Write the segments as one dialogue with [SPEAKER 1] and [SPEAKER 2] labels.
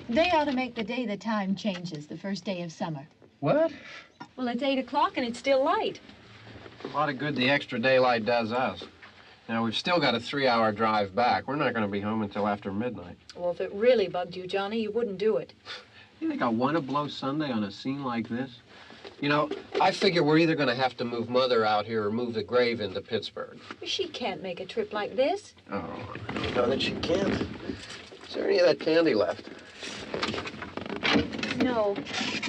[SPEAKER 1] They ought to make the day the time changes, the first day of summer.
[SPEAKER 2] What?
[SPEAKER 1] Well, it's 8 o'clock and it's still light.
[SPEAKER 2] A lot of good the extra daylight does us. Now, we've still got a 3-hour drive back. We're not going to be home until after midnight.
[SPEAKER 1] Well, if it really bugged you, Johnny, you wouldn't do it.
[SPEAKER 2] You think I want to blow Sunday on a scene like this? You know, I figure we're either going to have to move Mother out here or move the grave into Pittsburgh.
[SPEAKER 1] She can't make a trip like this.
[SPEAKER 2] Oh, I know that she can't. Is there any of that candy left?
[SPEAKER 1] No.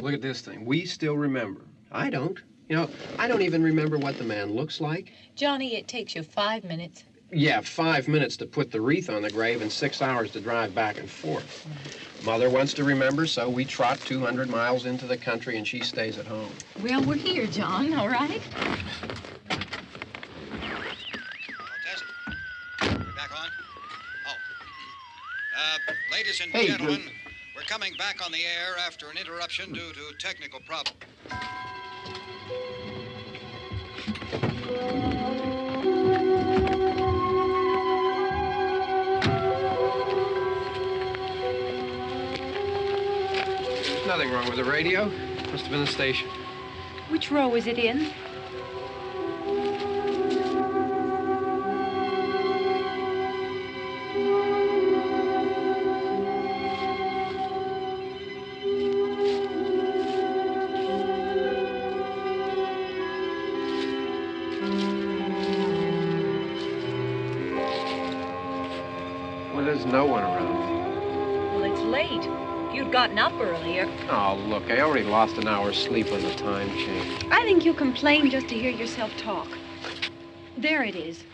[SPEAKER 2] Look at this thing. We still remember. I don't. You know, I don't even remember what the man looks like.
[SPEAKER 1] Johnny, it takes you 5 minutes.
[SPEAKER 2] Yeah, 5 minutes to put the wreath on the grave and 6 hours to drive back and forth. Mother wants to remember, so we trot 200 miles into the country and she stays at home.
[SPEAKER 1] Well, we're here, John, all right?
[SPEAKER 3] Test. We're back on? Oh. Ladies and
[SPEAKER 2] Hey,
[SPEAKER 3] gentlemen, we're coming back on the air after an interruption due to technical problem.
[SPEAKER 2] There's nothing wrong with the radio. Must have been the station.
[SPEAKER 1] Which row is it in?
[SPEAKER 2] Well, there's no one around.
[SPEAKER 1] Well, it's late. If you'd gotten up earlier.
[SPEAKER 2] Oh, look, I already lost an hour's sleep on the time change.
[SPEAKER 1] I think you complain just to hear yourself talk. There it is.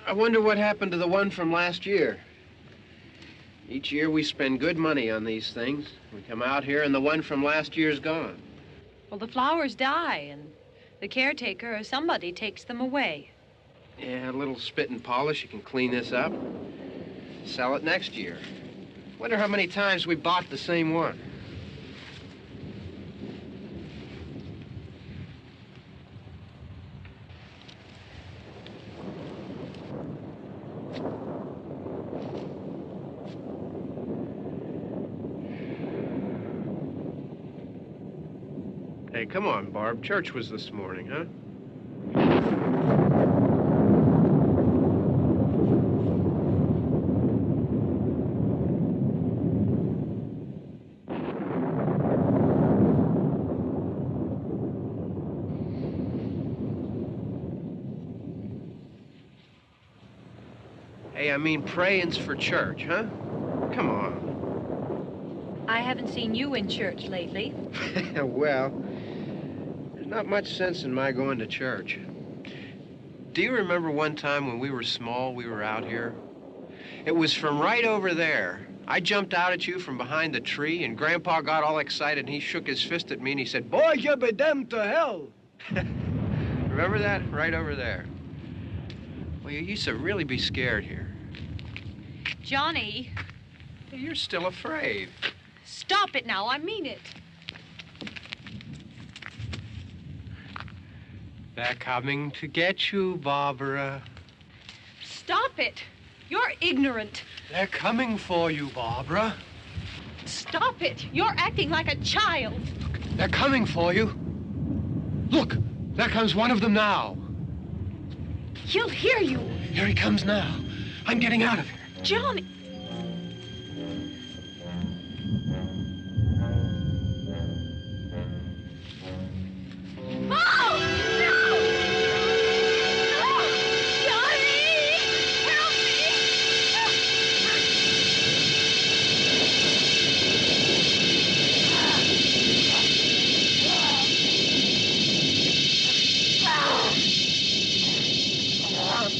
[SPEAKER 2] I wonder what happened to the one from last year. Each year we spend good money on these things. We come out here and the one from last year's gone.
[SPEAKER 1] Well, the flowers die, and the caretaker or somebody takes them away.
[SPEAKER 2] Yeah, a little spit and polish, you can clean this up. Sell it next year. Wonder how many times we bought the same one. Hey, come on, Barb. Church was this morning, huh? Hey, I mean praying's for church, huh? Come on.
[SPEAKER 1] I haven't seen you in church lately.
[SPEAKER 2] Well, there's not much sense in my going to church. Do you remember one time when we were small, we were out here? It was from right over there. I jumped out at you from behind the tree, and Grandpa got all excited, and he shook his fist at me, and he said, "Boy, you be damned to hell." Remember that? Right over there. Well, you used to really be scared here.
[SPEAKER 1] Johnny,
[SPEAKER 2] Hey, you're still afraid.
[SPEAKER 1] stop it now. I mean it.
[SPEAKER 2] They're coming to get you, Barbara.
[SPEAKER 1] Stop it. You're ignorant.
[SPEAKER 2] They're coming for you, Barbara.
[SPEAKER 1] Stop it. You're acting like a child.
[SPEAKER 2] They're coming for you. Look, there comes one of them now.
[SPEAKER 1] He'll hear you.
[SPEAKER 2] Here he comes now. I'm getting out of here.
[SPEAKER 1] Johnny. Oh! No! No! Johnny! Help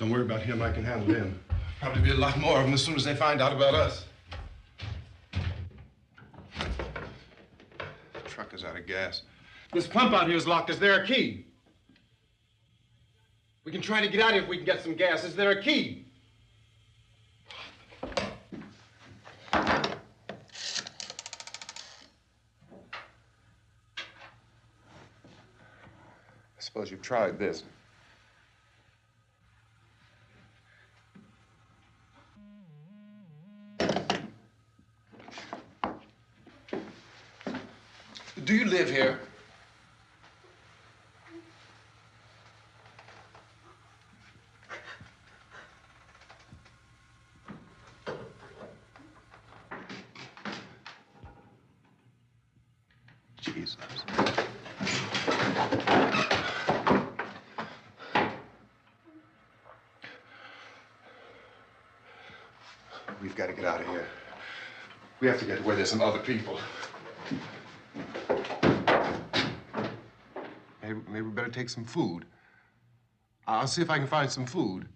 [SPEAKER 4] Don't worry about him. I can handle him.
[SPEAKER 5] Probably be a lot more of them as soon as they find out about us. The truck is out of gas. This pump out here is locked. Is there a key? We can try to get out of here if we can get some gas. Is there a key? I suppose you've tried this. Do you live here? Jesus. We've got to get out of here. We have to get to where there's some other people. Maybe we better take some food. I'll see if I can find some food.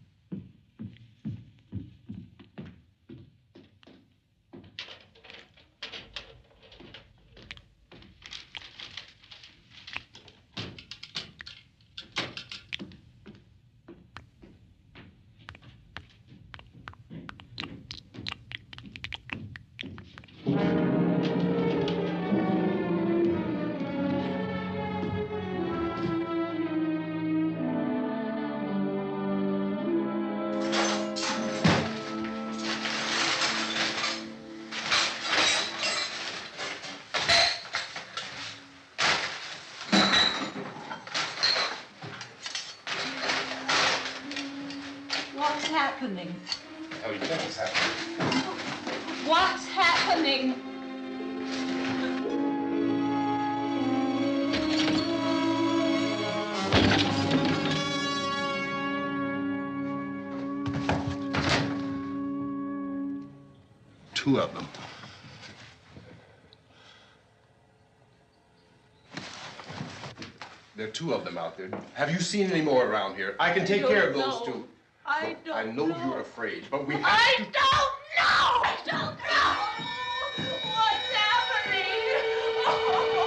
[SPEAKER 1] What's happening?
[SPEAKER 5] How do you think it's happening?
[SPEAKER 1] What's happening?
[SPEAKER 5] Two of them. There are two of them out there. Have you seen any more around here? I can take care of those two.
[SPEAKER 1] I don't
[SPEAKER 5] I know you're afraid, but we have to...
[SPEAKER 1] I don't know! I don't know! What's happening? Oh.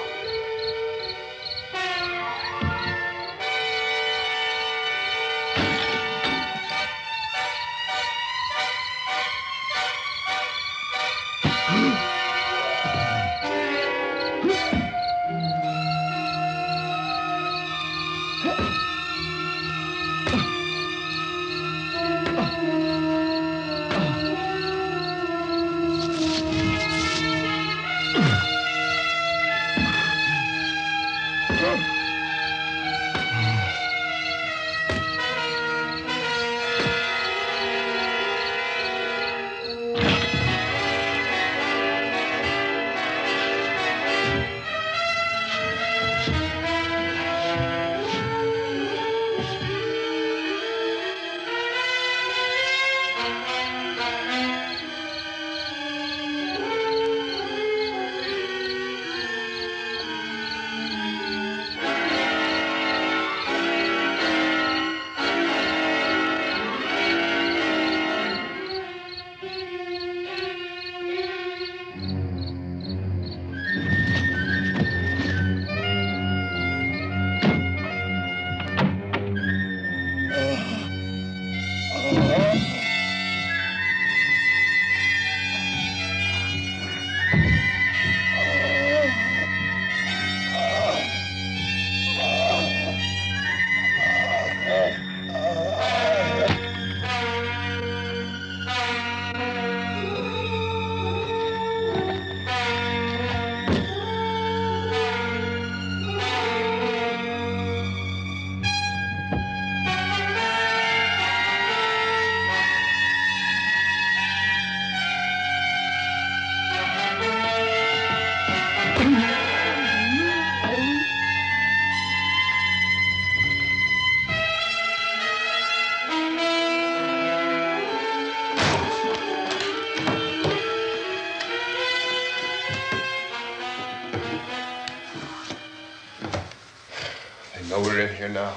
[SPEAKER 5] They know we're in here now.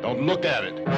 [SPEAKER 4] Don't look at it.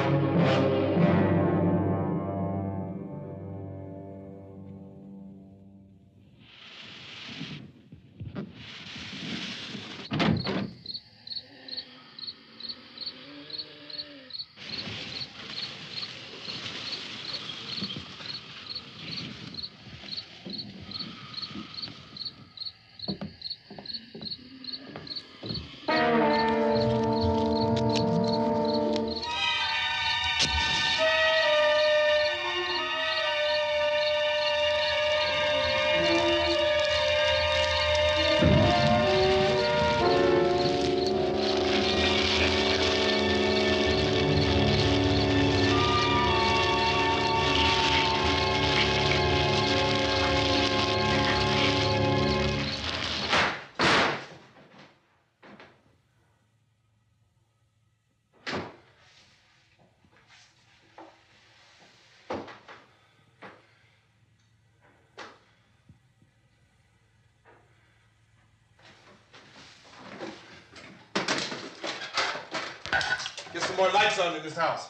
[SPEAKER 5] Get some more lights on in this house.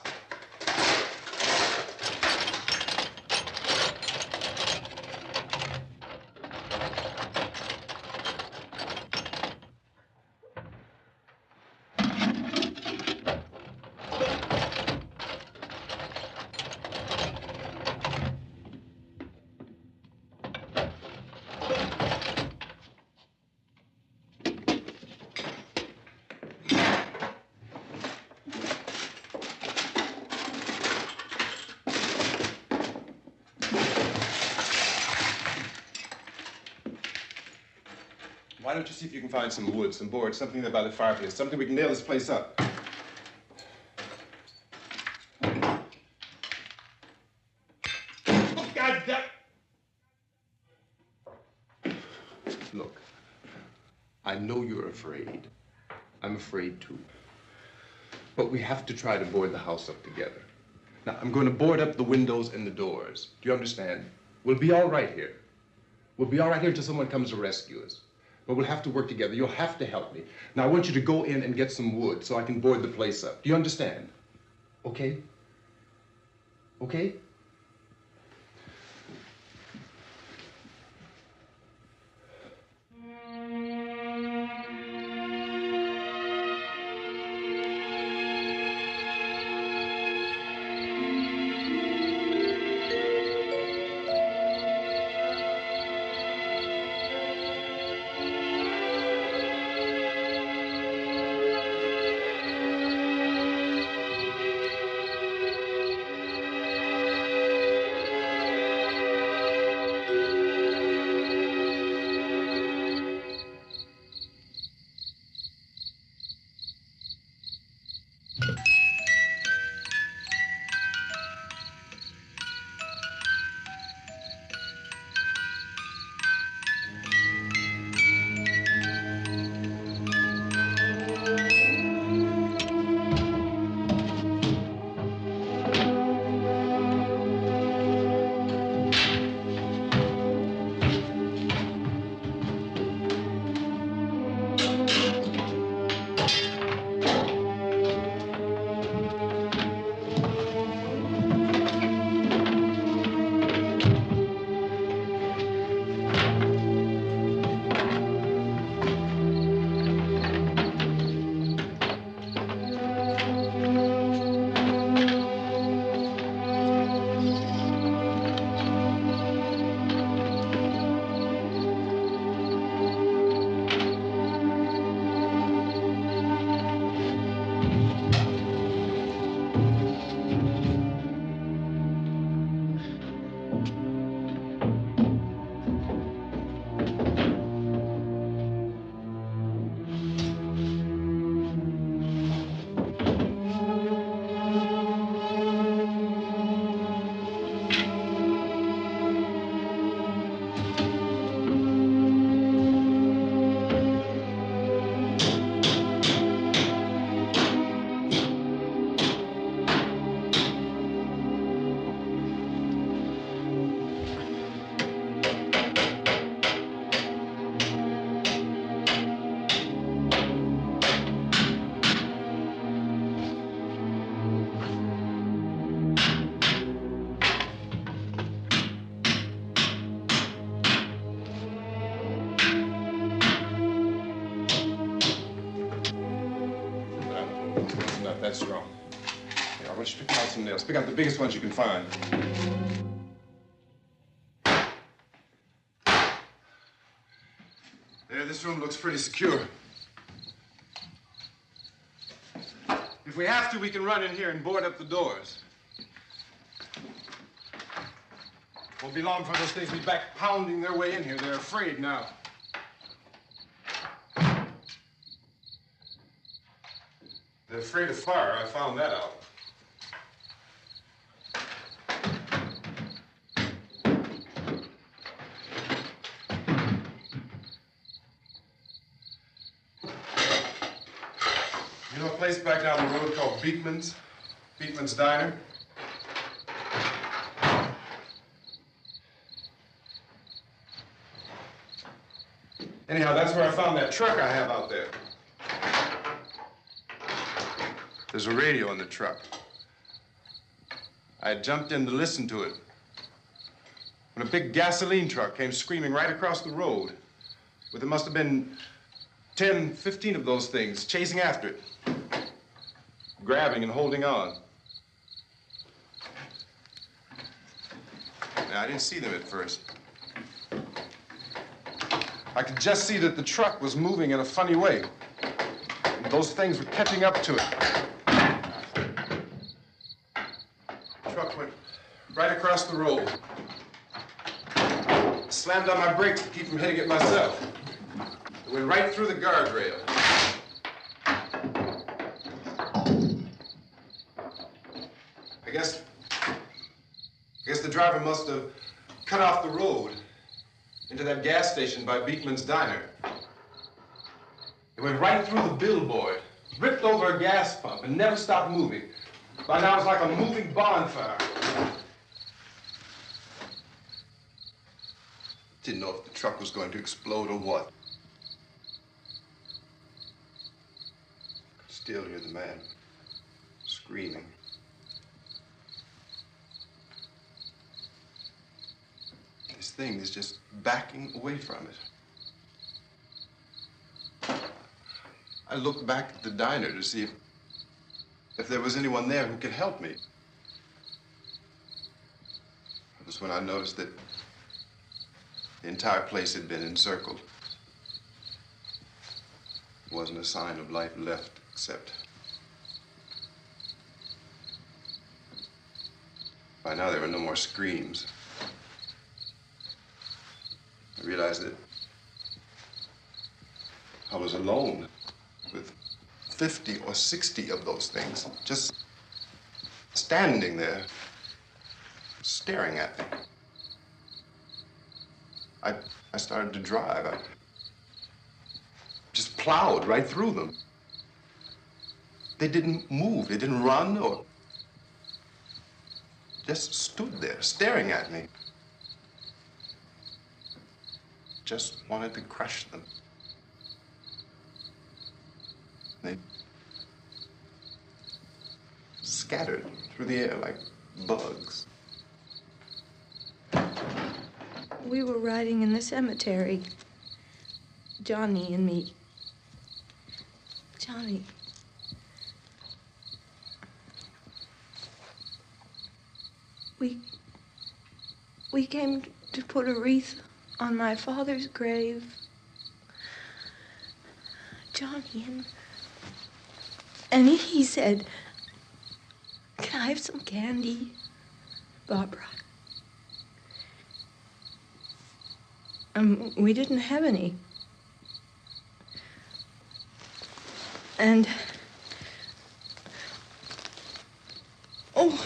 [SPEAKER 5] Why don't you see if you can find some wood, some boards, something there by the fireplace, something we can nail this place up. Oh, God damn it! Look, I know you're afraid. I'm afraid too. But we have to try to board the house up together. Now, I'm going to board up the windows and the doors. Do you understand? We'll be all right here. We'll be all right here until someone comes to rescue us. But we'll have to work together. You'll have to help me. Now, I want you to go in and get some wood so I can board the place up. Do you understand? Okay? Okay? strong. Here, I want you to pick out some nails. Pick out the biggest ones you can find. There, this room looks pretty secure. If we have to, we can run in here and board up the doors. Won't be long for those things to be back pounding their way in here. They're afraid now. They're afraid of fire. I found that out. You know a place back down the road called Beekman's? Beekman's Diner? Anyhow, that's where I found that truck I have out there. There's a radio in the truck. I had jumped in to listen to it when a big gasoline truck came screaming right across the road. But there must have been 10, 15 of those things chasing after it, grabbing and holding on. Now, I didn't see them at first. I could just see that the truck was moving in a funny way. And those things were catching up to it. The truck went right across the road. Slammed on my brakes to keep from hitting it myself. It went right through the guardrail. I guess the driver must have cut off the road into that gas station by Beekman's Diner. It went right through the billboard, ripped over a gas pump, and never stopped moving. By now, it was like a moving bonfire. Didn't know if the truck was going to explode or what. Could still hear the man screaming. This thing is just backing away from it. I looked back at the diner to see if there was anyone there who could help me. It was when I noticed that the entire place had been encircled. There wasn't a sign of life left except by now there were no more screams. I realized that I was alone with 50 or 60 of those things just standing there, staring at me. I started to drive. I just plowed right through them. They didn't move. They didn't run or just stood there staring at me. Just wanted to crush them. They scattered through the air like bugs.
[SPEAKER 6] We were riding in the cemetery, Johnny and me. Johnny. We came to put a wreath on my father's grave. Johnny, and he said, "Can I have some candy, Barbara?" We didn't have any. And, oh,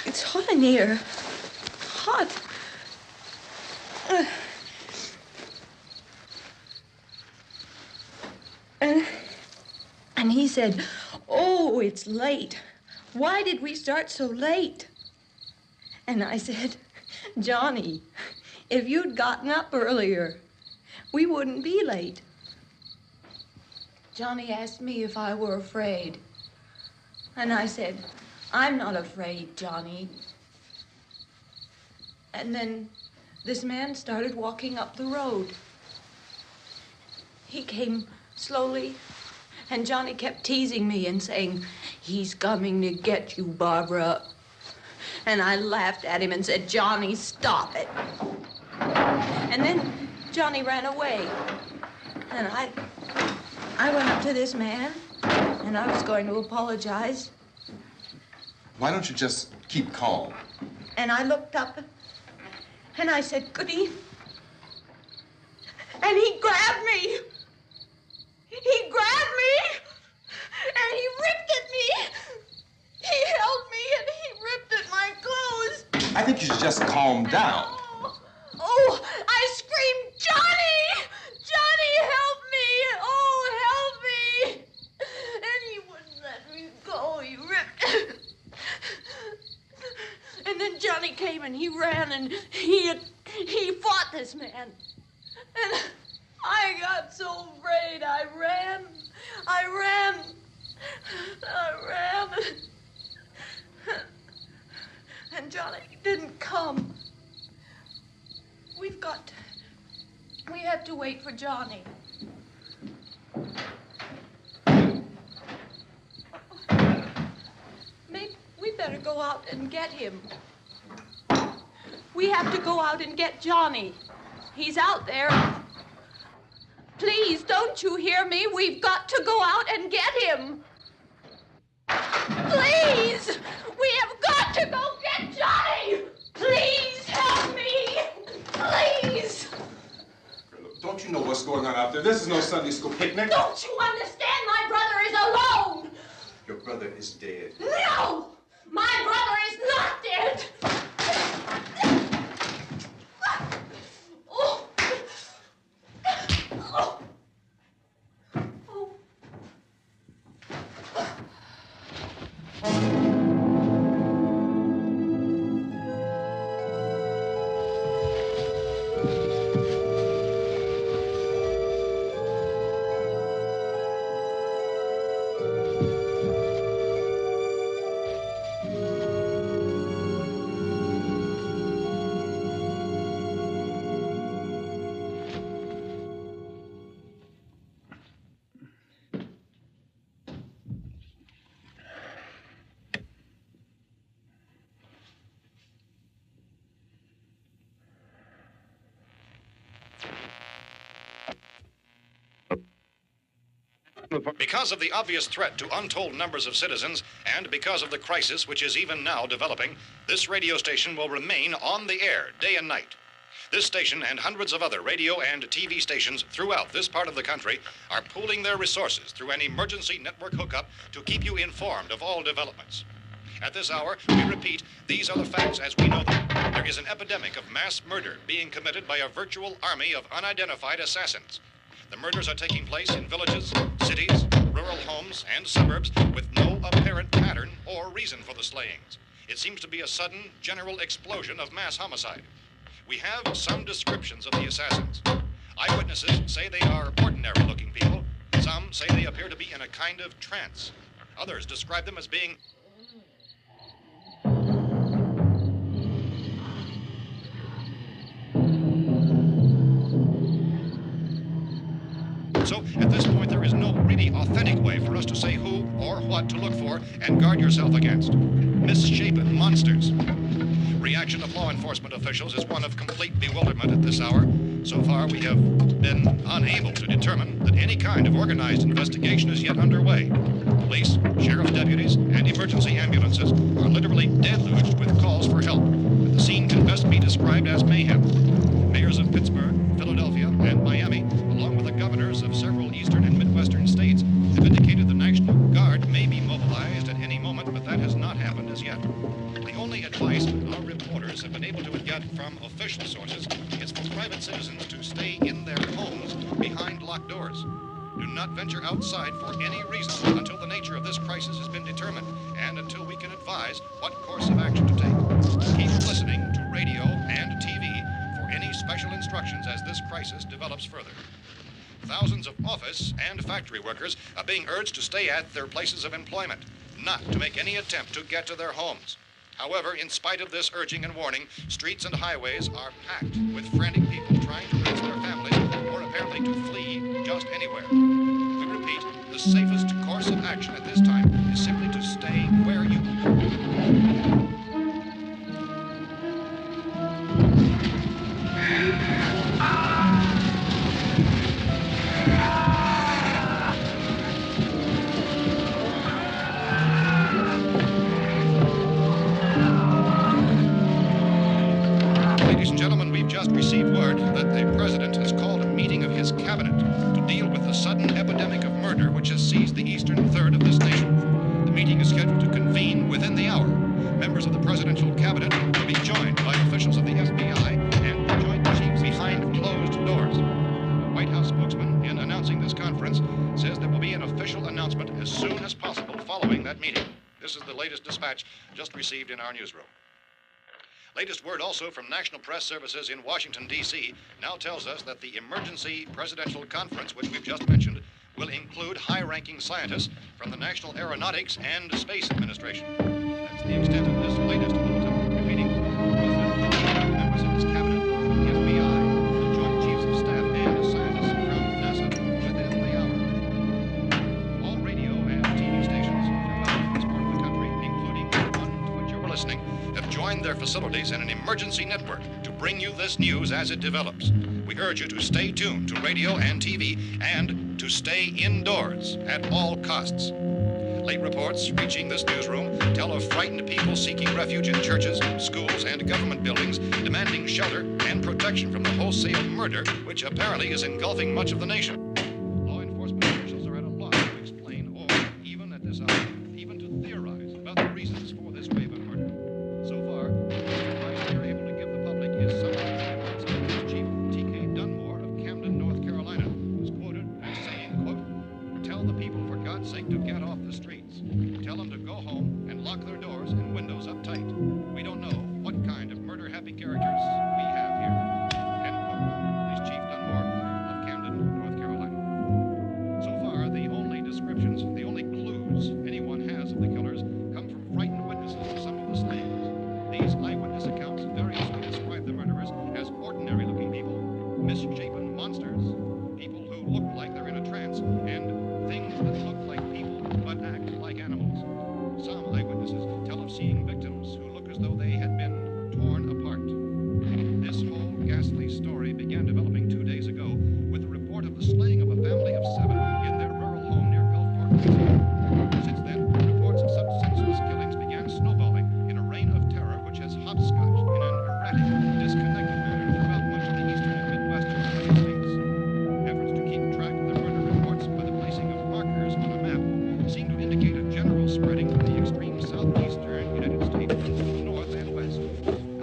[SPEAKER 6] it's hot in here. Hot. And he said, "Oh, it's late. Why did we start so late?" And I said, "Johnny, if you'd gotten up earlier, we wouldn't be late." Johnny asked me if I were afraid. And I said, "I'm not afraid, Johnny." And then this man started walking up the road. He came slowly, and Johnny kept teasing me and saying, "He's coming to get you, Barbara." And I laughed at him and said, "Johnny, stop it." And then Johnny ran away. And I went up to this man, and I was going to apologize.
[SPEAKER 5] Why don't you just keep calm?
[SPEAKER 6] And I looked up, and I said, "Good evening." And he grabbed me. He grabbed me, and he ripped at me. He held me, and he ripped at my clothes.
[SPEAKER 5] I think you should just calm down.
[SPEAKER 6] Oh, I screamed, "Johnny! Johnny, help me! Oh, help me!" And he wouldn't let me go. He ripped. And then Johnny came and he ran and he fought this man. And I got so afraid. I ran. And Johnny didn't come. We have to wait for Johnny. Maybe we better go out and get him. We have to go out and get Johnny. He's out there. Please, don't you hear me? We've got to go out and get him. Please! We have got to go get Johnny! Please help me! Please!
[SPEAKER 5] Don't you know what's going on out there? This is no Sunday school picnic.
[SPEAKER 6] Don't you understand? My brother is alone!
[SPEAKER 5] Your brother is dead.
[SPEAKER 6] No! My brother is not dead! Oh. Oh.
[SPEAKER 3] Because of the obvious threat to untold numbers of citizens, and because of the crisis which is even now developing, this radio station will remain on the air day and night. This station and hundreds of other radio and TV stations throughout this part of the country are pooling their resources through an emergency network hookup to keep you informed of all developments. At this hour, we repeat, these are the facts as we know them. There is an epidemic of mass murder being committed by a virtual army of unidentified assassins. The murders are taking place in villages, cities, rural homes, and suburbs with no apparent pattern or reason for the slayings. It seems to be a sudden, general explosion of mass homicide. We have some descriptions of the assassins. Eyewitnesses say they are ordinary-looking people. Some say they appear to be in a kind of trance. Others describe them as being So, at this point, there is no really authentic way for us to say who or what to look for and guard yourself against. Misshapen monsters. Reaction of law enforcement officials is one of complete bewilderment at this hour. So far, we have been unable to determine that any kind of organized investigation is yet underway. Police, sheriff's deputies, and emergency ambulances are literally deluged with calls for help. But the scene can best be described as mayhem. Mayors of Pittsburgh, Philadelphia, and Miami, along with the governors of several eastern and midwestern states, have indicated the National Guard may be mobilized at any moment, but that has not happened as yet. The only advice our reporters have been able to get from official sources is for private citizens to stay in their homes behind locked doors. Do not venture outside for any reason until the nature of this crisis has been determined and until we can advise what course of action to take. Keep listening to radio and TV for any special instructions as this crisis develops further. Thousands of office and factory workers are being urged to stay at their places of employment, not to make any attempt to get to their homes. However, in spite of this urging and warning, streets and highways are packed with frantic people trying to raise their families or apparently to flee just anywhere. We repeat, the safest course of action at this time is simply to stay where you are. Ladies and gentlemen, we've just received word that the President has called a meeting of his cabinet to deal with the sudden epidemic of murder which has seized the eastern third of this nation. The meeting is scheduled to convene within the hour. Members of the presidential cabinet will be joined by officials of the FBI and joint chiefs behind closed doors. The White House spokesman, in announcing this conference, says there will be an official announcement as soon as possible following that meeting. This is the latest dispatch just received in our newsroom. Latest word also from National Press Services in Washington, D.C. now tells us that the emergency presidential conference, which we've just mentioned, will include high-ranking scientists from the National Aeronautics and Space Administration. That's the extent of this latest bulletin. Repeating, the President, members of his cabinet, the FBI, the Joint Chiefs of Staff, and scientists from NASA within the hour. All radio and TV stations throughout this part of the country, including the one to which you're listening, have joined their facilities in an emergency network to bring you this news as it develops. We urge you to stay tuned to radio and TV and to stay indoors at all costs. Late reports reaching this newsroom tell of frightened people seeking refuge in churches, schools, and government buildings, demanding shelter and protection from the wholesale murder which apparently is engulfing much of the nation. Law enforcement officials are at a loss to explain or, even at this hour, even to theorize about the reasons for this wave of murder. So far, the advice we are able to give the public is something that Chief T.K. Dunmore of Camden, North Carolina, was quoted as saying, quote, "Tell the people for God's sake to get off the streets. Tell them to go home and lock their doors and windows up tight. We don't know what kind of murder-happy characters we have here." End quote. This Chief Dunmore of Camden, North Carolina. So far, the only descriptions, the only clues anyone has of the killers come from frightened witnesses to some of the slayings. These eyewitness accounts variously describe the murderers as ordinary-looking people, misshapen monsters, people who look like they're in a trance, and things that look like people but act like animals. Some eyewitnesses tell of seeing victims who look as though they had been torn apart. This whole ghastly story began developing 2 days ago with the report of the slaying of a family of 7 in their rural home near Gulfport, Louisiana. Since then, reports of such senseless killings began snowballing in a reign of terror which has hopscotched in an erratic, disconnected manner throughout much of the eastern and midwestern United States. Efforts to keep track of the murder reports by the placing of markers on a map seem to indicate a general spreading from the extreme southeastern United States to the north and west.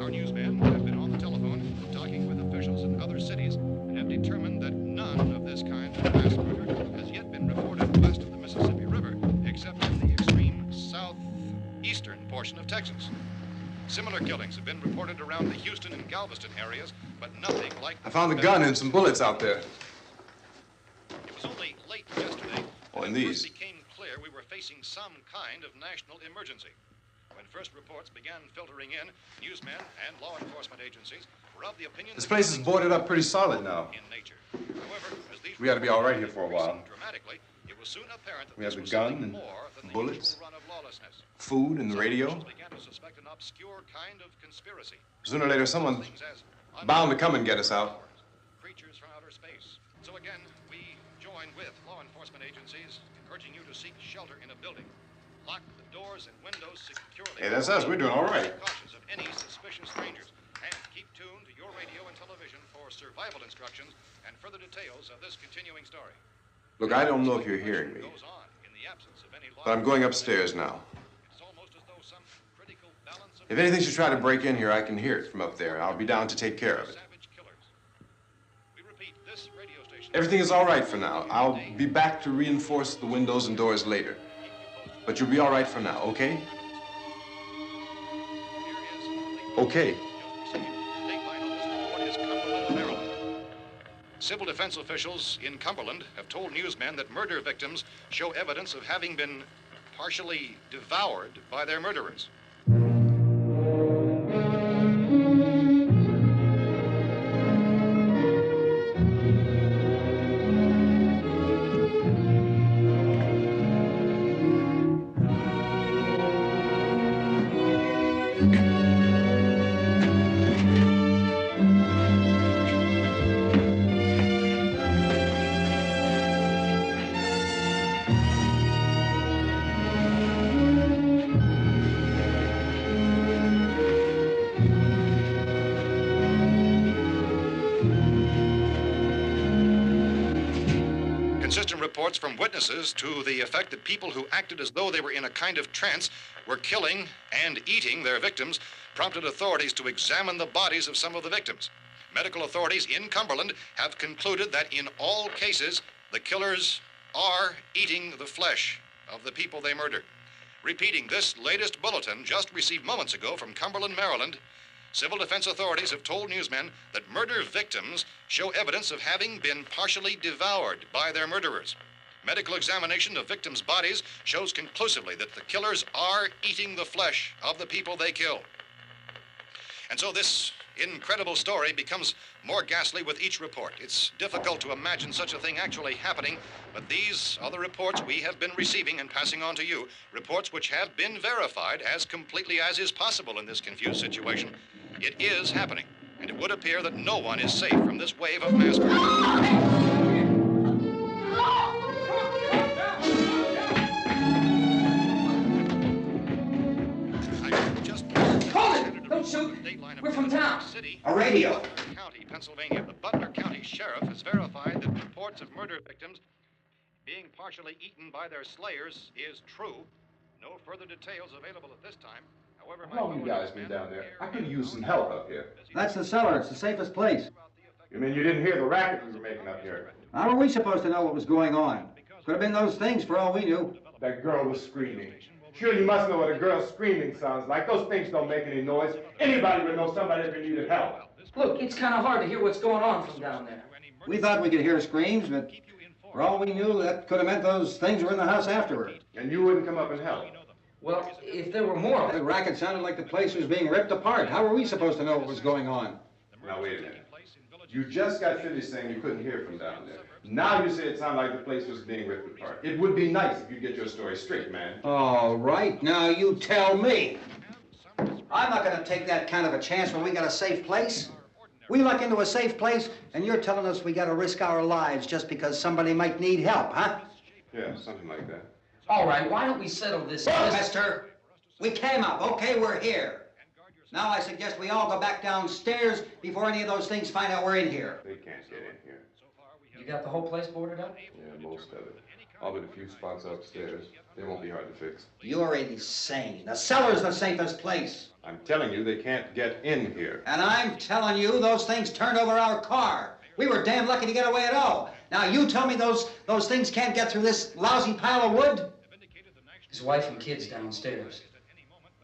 [SPEAKER 3] Our newsmen have been on the telephone talking with officials in other cities and have determined that none of this kind of mass murder has yet been reported west of the Mississippi River, except in the extreme southeastern portion of Texas. Similar killings have been reported around the Houston and Galveston areas, but nothing like...
[SPEAKER 5] I found a gun and some bullets out there.
[SPEAKER 3] It was only late yesterday
[SPEAKER 5] Oh, and
[SPEAKER 3] when it
[SPEAKER 5] these.
[SPEAKER 3] first became clear we were facing some kind of national emergency. When first reports began filtering in, newsmen and law enforcement agencies were of the opinion
[SPEAKER 5] This
[SPEAKER 3] that
[SPEAKER 5] place is
[SPEAKER 3] killings
[SPEAKER 5] boarded
[SPEAKER 3] were
[SPEAKER 5] up pretty solid now.
[SPEAKER 3] in nature. However, as these
[SPEAKER 5] We ought to be all right here
[SPEAKER 3] reports
[SPEAKER 5] for a
[SPEAKER 3] began
[SPEAKER 5] while.
[SPEAKER 3] increasing dramatically, it was soon apparent that
[SPEAKER 5] We have
[SPEAKER 3] this
[SPEAKER 5] the
[SPEAKER 3] was
[SPEAKER 5] gun
[SPEAKER 3] something
[SPEAKER 5] and
[SPEAKER 3] more than the
[SPEAKER 5] bullets,
[SPEAKER 3] usual run of lawlessness.
[SPEAKER 5] food and the
[SPEAKER 3] Some
[SPEAKER 5] radio.
[SPEAKER 3] officials began to suspect an obscure kind of conspiracy.
[SPEAKER 5] Sooner or later, someone's
[SPEAKER 3] Things as
[SPEAKER 5] bound to come and get us out.
[SPEAKER 3] creatures from outer space. So again, we join with law enforcement agencies, urging you to seek shelter in a building. Lock the doors and windows securely.
[SPEAKER 5] Hey, that's us. We're doing all right.
[SPEAKER 3] Be cautious of any suspicious strangers. And keep tuned to your radio and television for survival instructions and further details of this continuing story.
[SPEAKER 5] Look, I don't know if you're hearing me,
[SPEAKER 3] Goes on in the absence of any law
[SPEAKER 5] but I'm going upstairs now.
[SPEAKER 3] It's almost as though some critical balance of
[SPEAKER 5] If anything should try to break in here, I can hear it from up there, and I'll be down to take care of it.
[SPEAKER 3] savage killers. We repeat, this radio station.
[SPEAKER 5] Everything is all right for now. I'll be back to reinforce the windows and doors later. But you'll be all right for now, okay? Okay.
[SPEAKER 3] Civil defense officials in Cumberland have told newsmen that murder victims show evidence of having been partially devoured by their murderers. Inconsistent reports from witnesses to the effect that people who acted as though they were in a kind of trance were killing and eating their victims prompted authorities to examine the bodies of some of the victims. Medical authorities in Cumberland have concluded that in all cases, the killers are eating the flesh of the people they murdered. Repeating this latest bulletin just received moments ago from Cumberland, Maryland, civil defense authorities have told newsmen that murder victims show evidence of having been partially devoured by their murderers. Medical examination of victims' bodies shows conclusively that the killers are eating the flesh of the people they kill. And so this incredible story becomes more ghastly with each report. It's difficult to imagine such a thing actually happening, but these are the reports we have been receiving and passing on to you, reports which have been verified as completely as is possible in this confused situation. It is happening, and it would appear that no one is safe from this wave of mass murder.
[SPEAKER 7] Don't shoot. We're from town.
[SPEAKER 3] A
[SPEAKER 8] radio.
[SPEAKER 3] County, Pennsylvania. The Butler County Sheriff has verified that reports of murder victims being partially eaten by their slayers is true. No further details available at this time. However,
[SPEAKER 5] How long you guys been down there? I could use some help up here.
[SPEAKER 8] That's the cellar. It's the safest place.
[SPEAKER 5] You mean you didn't hear the racket we were making up here?
[SPEAKER 8] How are we supposed to know what was going on? Could have been those things for all we knew.
[SPEAKER 5] That girl was screaming. Sure, you must know what a girl screaming sounds like. Those things don't make any noise. Anybody would know somebody ever needed help.
[SPEAKER 7] Look, it's kind of hard to hear what's going on from down there.
[SPEAKER 8] We thought we could hear screams, but for all we knew, that could have meant those things were in the house afterward.
[SPEAKER 5] And you wouldn't come up and help?
[SPEAKER 7] Well, if there were more...
[SPEAKER 8] The racket sounded like the place was being ripped apart. How were we supposed to know what was going on?
[SPEAKER 5] Now, wait a minute. You just got finished saying you couldn't hear from down there. Now you say it sounded like the place was being ripped apart. It would be nice if you get your story straight, man.
[SPEAKER 8] All right, now you tell me. I'm not going to take that kind of a chance when we got a safe place. We luck into a safe place, and you're telling us we got to risk our lives just because somebody might need help, huh?
[SPEAKER 5] Yeah, something like that.
[SPEAKER 7] All right, why don't we settle this?
[SPEAKER 8] Look, mister, we came up. Okay, we're here. Now I suggest we all go back downstairs before any of those things find out we're in here.
[SPEAKER 5] They can't get in here.
[SPEAKER 7] You got the whole place boarded up?
[SPEAKER 5] Yeah, most of it. All but a few spots upstairs. They won't be hard to fix.
[SPEAKER 8] You're insane. The cellar's the safest place.
[SPEAKER 5] I'm telling you, they can't get in here.
[SPEAKER 8] And I'm telling you, those things turned over our car. We were damn lucky to get away at all. Now you tell me those things can't get through this lousy pile of wood?
[SPEAKER 7] His wife and kids downstairs.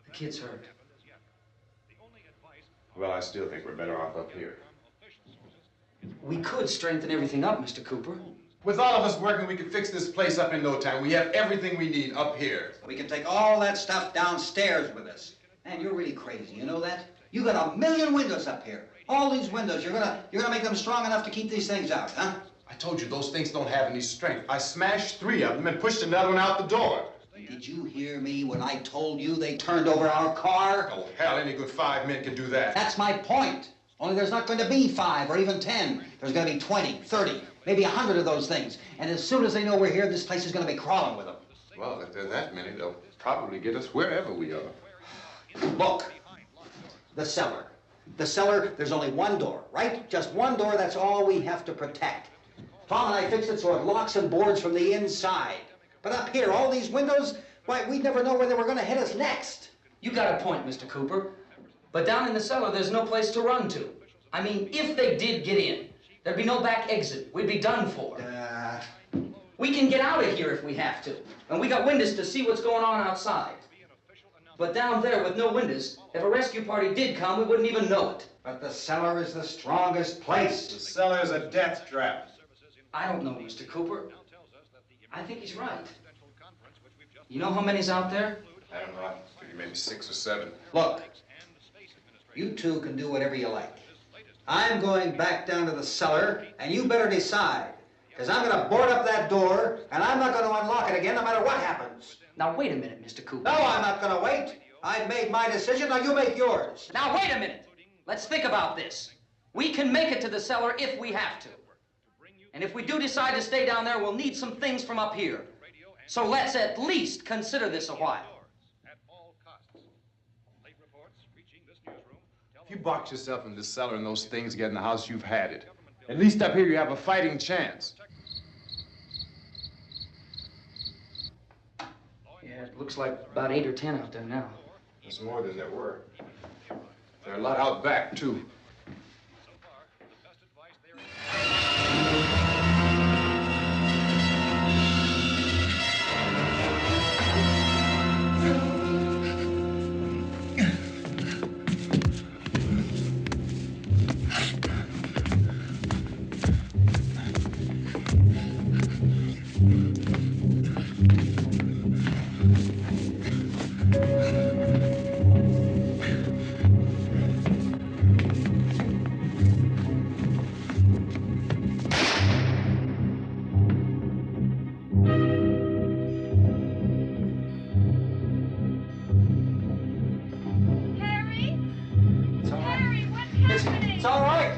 [SPEAKER 7] The kid's hurt.
[SPEAKER 5] Well, I still think we're better off up here.
[SPEAKER 7] We could strengthen everything up, Mr. Cooper.
[SPEAKER 5] With all of us working, we could fix this place up in no time. We have everything we need up here.
[SPEAKER 8] We can take all that stuff downstairs with us. Man, you're really crazy, you know that? You got 1,000,000 windows up here. All these windows, you're gonna make them strong enough to keep these things out, huh?
[SPEAKER 5] I told you those things don't have any strength. I smashed 3 of them and pushed another one out the door.
[SPEAKER 8] Did you hear me when I told you they turned over our car?
[SPEAKER 5] Oh, hell, any good 5 men can do that.
[SPEAKER 8] That's my point. Only there's not going to be 5 or even 10. There's going to be 20, 30, maybe 100 of those things. And as soon as they know we're here, this place is going to be crawling with them.
[SPEAKER 5] Well, if there are that many, they'll probably get us wherever we are.
[SPEAKER 8] Look, the cellar. The cellar, there's only one door, right? Just one door, that's all we have to protect. Tom and I fixed it so it locks and boards from the inside. But up here, all these windows, why, we'd never know where they were going to hit us next.
[SPEAKER 7] You got a point, Mr. Cooper. But down in the cellar, there's no place to run to. I mean, if they did get in, there'd be no back exit. We'd be done for. We can get out of here if we have to. And we got windows to see what's going on outside. But down there with no windows, if a rescue party did come, we wouldn't even know it.
[SPEAKER 8] But the cellar is the strongest place.
[SPEAKER 5] The cellar is a death trap.
[SPEAKER 7] I don't know, Mr. Cooper. I think he's right. You know how many's out there?
[SPEAKER 5] I don't know. I figure maybe 6 or 7.
[SPEAKER 8] Look, you two can do whatever you like. I'm going back down to the cellar, and you better decide. Because I'm going to board up that door, and I'm not going to unlock it again no matter what happens.
[SPEAKER 7] Now, wait a minute, Mr. Cooper.
[SPEAKER 8] No, I'm not going to wait. I've made my decision, now you make yours.
[SPEAKER 7] Now, wait a minute. Let's think about this. We can make it to the cellar if we have to. And if we do decide to stay down there, we'll need some things from up here. So let's at least consider this a while.
[SPEAKER 5] If you box yourself in this cellar and those things get in the house, you've had it. At least up here you have a fighting chance.
[SPEAKER 7] Yeah, it looks like about 8 or 10 out there now.
[SPEAKER 5] There's more than there were. There are a lot out back, too.
[SPEAKER 8] It's all right.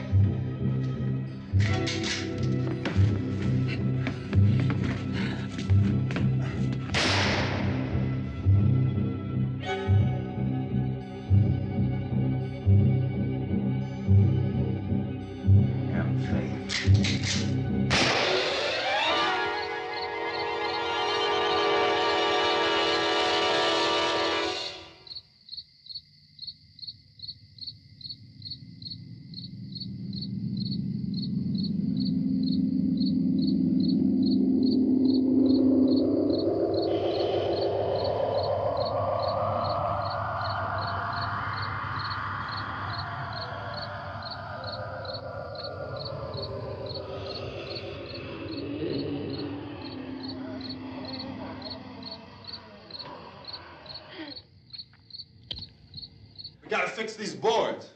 [SPEAKER 5] We gotta fix these boards.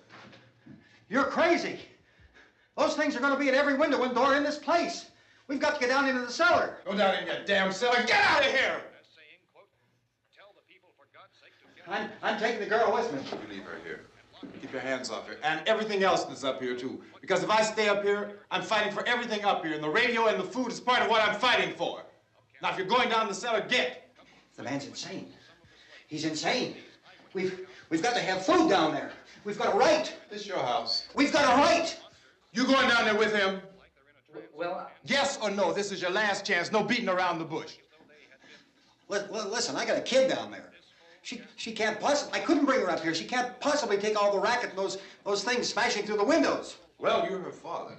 [SPEAKER 8] You're crazy. Those things are going to be at every window and door in this place. We've got to get down into the cellar.
[SPEAKER 5] Go down in your damn cellar. Get out of here!
[SPEAKER 8] I'm taking the girl with me.
[SPEAKER 5] You leave her here. Keep your hands off her. And everything else that's up here, too. Because if I stay up here, I'm fighting for everything up here. And the radio and the food is part of what I'm fighting for. Now, if you're going down the cellar, get.
[SPEAKER 8] The man's insane. He's insane. We've got to have food down there. We've got a right.
[SPEAKER 5] This is your house.
[SPEAKER 8] We've got a right.
[SPEAKER 5] You going down there with him?
[SPEAKER 7] Well,
[SPEAKER 5] Yes or no? This is your last chance. No beating around the bush.
[SPEAKER 8] Listen, I got a kid down there. She can't possibly, I couldn't bring her up here. She can't possibly take all the racket and those things smashing through the windows.
[SPEAKER 5] Well, you're her father.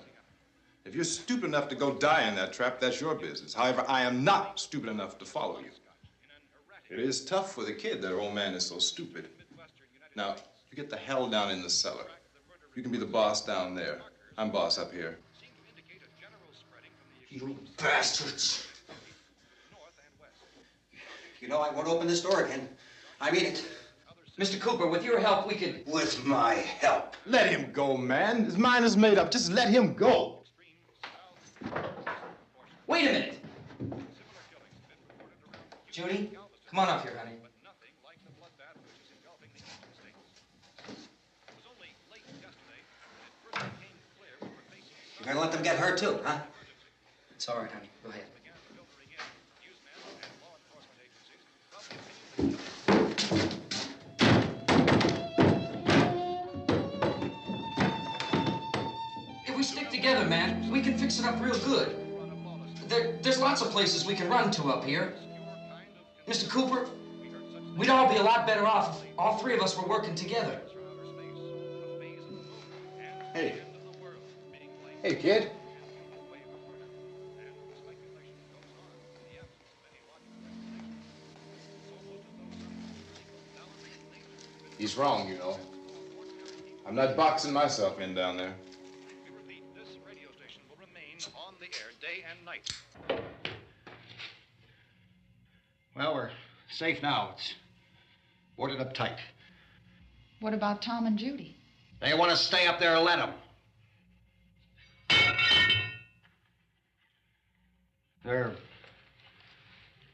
[SPEAKER 5] If you're stupid enough to go die in that trap, that's your business. However, I am not stupid enough to follow you. It is tough for the kid that her old man is so stupid. Now, you get the hell down in the cellar. You can be the boss down there. I'm boss up here.
[SPEAKER 8] You bastards. You know, I won't open this door again. I mean it.
[SPEAKER 7] Mr. Cooper, with your help, we could...
[SPEAKER 8] With my help.
[SPEAKER 5] Let him go, man. His mind is made up. Just let him go.
[SPEAKER 7] Wait a minute. Judy, come on up here, honey.
[SPEAKER 8] You're gonna let them get hurt too, huh?
[SPEAKER 7] It's all right, honey. Go ahead. If we stick together, man, we can fix it up real good. There's lots of places we can run to up here. Mr. Cooper, we'd all be a lot better off if all three of us were working together.
[SPEAKER 5] Hey. Hey, kid. He's wrong, you know. I'm not boxing myself in down there.
[SPEAKER 3] We repeat, this radio station will remain on the air day and night.
[SPEAKER 8] Well, we're safe now. It's boarded up tight.
[SPEAKER 9] What about Tom and Judy?
[SPEAKER 8] They want to stay up there, let them. There are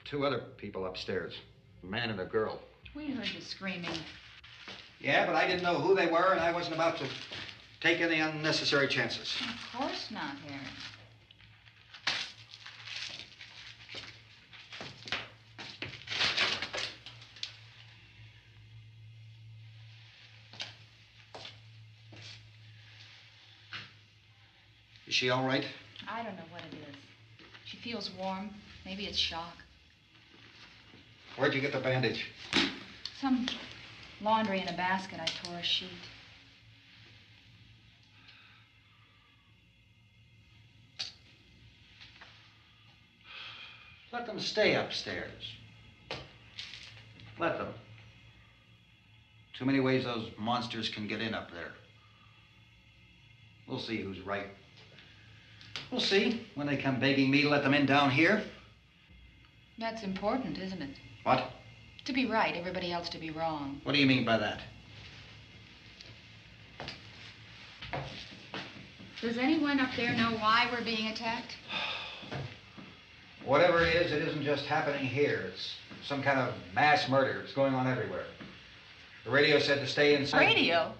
[SPEAKER 8] two other people upstairs, a man and a girl.
[SPEAKER 9] We heard the screaming.
[SPEAKER 8] Yeah, but I didn't know who they were, and I wasn't about to take any unnecessary chances.
[SPEAKER 9] Of course not, Harry.
[SPEAKER 8] Is she all right?
[SPEAKER 9] I don't know what it is. She feels warm. Maybe it's shock.
[SPEAKER 8] Where'd you get the bandage?
[SPEAKER 9] Some laundry in a basket. I tore a sheet.
[SPEAKER 8] Let them stay upstairs. Let them. Too many ways those monsters can get in up there. We'll see who's right. We'll see when they come begging me to let them in down here.
[SPEAKER 9] That's important, isn't it?
[SPEAKER 8] What?
[SPEAKER 9] To be right, everybody else to be wrong.
[SPEAKER 8] What do you mean by that?
[SPEAKER 9] Does anyone up there know why we're being attacked?
[SPEAKER 8] Whatever it isn't just happening here. It's some kind of mass murder. It's going on everywhere. The radio said to stay inside.
[SPEAKER 9] Radio?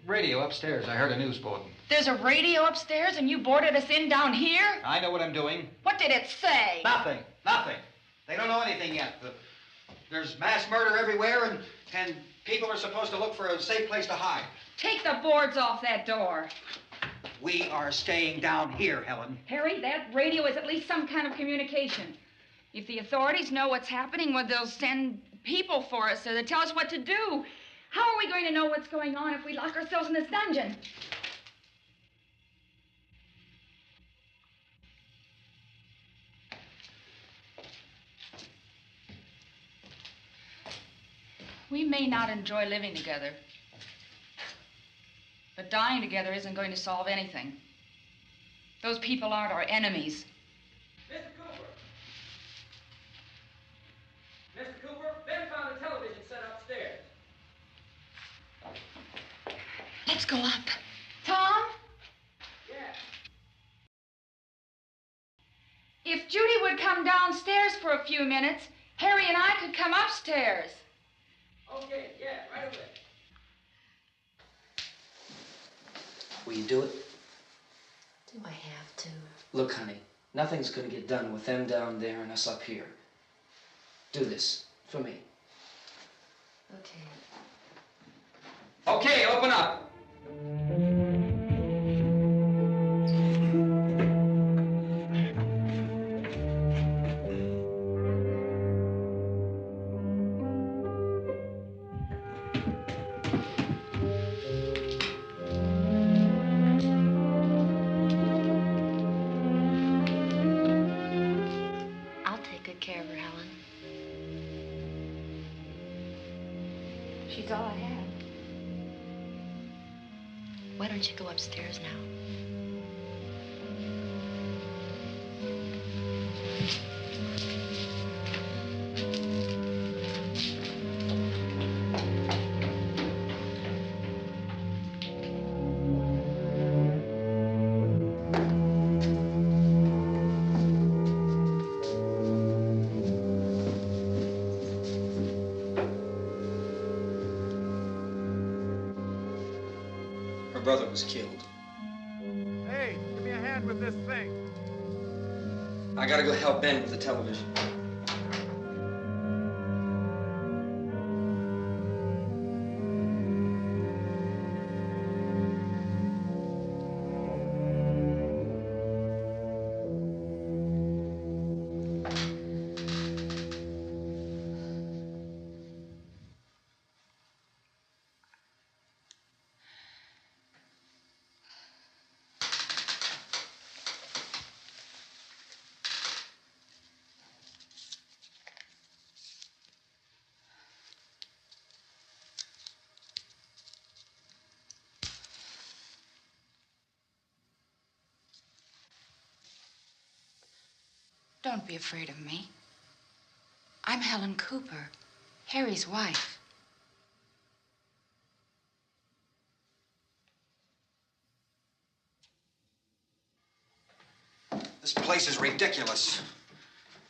[SPEAKER 8] Radio upstairs. I heard a news bulletin.
[SPEAKER 9] There's a radio upstairs and you boarded us in down here?
[SPEAKER 8] I know what I'm doing.
[SPEAKER 9] What did it say?
[SPEAKER 8] Nothing. Nothing. They don't know anything yet. There's mass murder everywhere, and people are supposed to look for a safe place to hide.
[SPEAKER 9] Take the boards off that door.
[SPEAKER 8] We are staying down here, Helen.
[SPEAKER 9] Harry, that radio is at least some kind of communication. If the authorities know what's happening, well, they'll send people for us to tell us what to do. How are we going to know what's going on if we lock ourselves in this dungeon? We may not enjoy living together, but dying together isn't going to solve anything. Those people aren't our enemies.
[SPEAKER 10] Mr. Cooper! Mr. Cooper, Ben found a television set upstairs.
[SPEAKER 9] Let's go up. Tom?
[SPEAKER 10] Yeah.
[SPEAKER 9] If Judy would come downstairs for a few minutes, Harry and I could come upstairs.
[SPEAKER 10] Okay, yeah, right away.
[SPEAKER 7] Will you do it?
[SPEAKER 11] Do I have to?
[SPEAKER 7] Look, honey, nothing's gonna get done with them down there and us up here. Do this for me.
[SPEAKER 11] Okay.
[SPEAKER 7] Okay, open up.
[SPEAKER 11] I'll take good care of her, Helen.
[SPEAKER 9] She's all I have.
[SPEAKER 11] Why don't you go upstairs now?
[SPEAKER 7] Her brother was killed.
[SPEAKER 12] Hey, give me a hand with this thing.
[SPEAKER 7] I gotta go help Ben with the television.
[SPEAKER 9] Don't be afraid of me. I'm Helen Cooper, Harry's wife.
[SPEAKER 8] This place is ridiculous.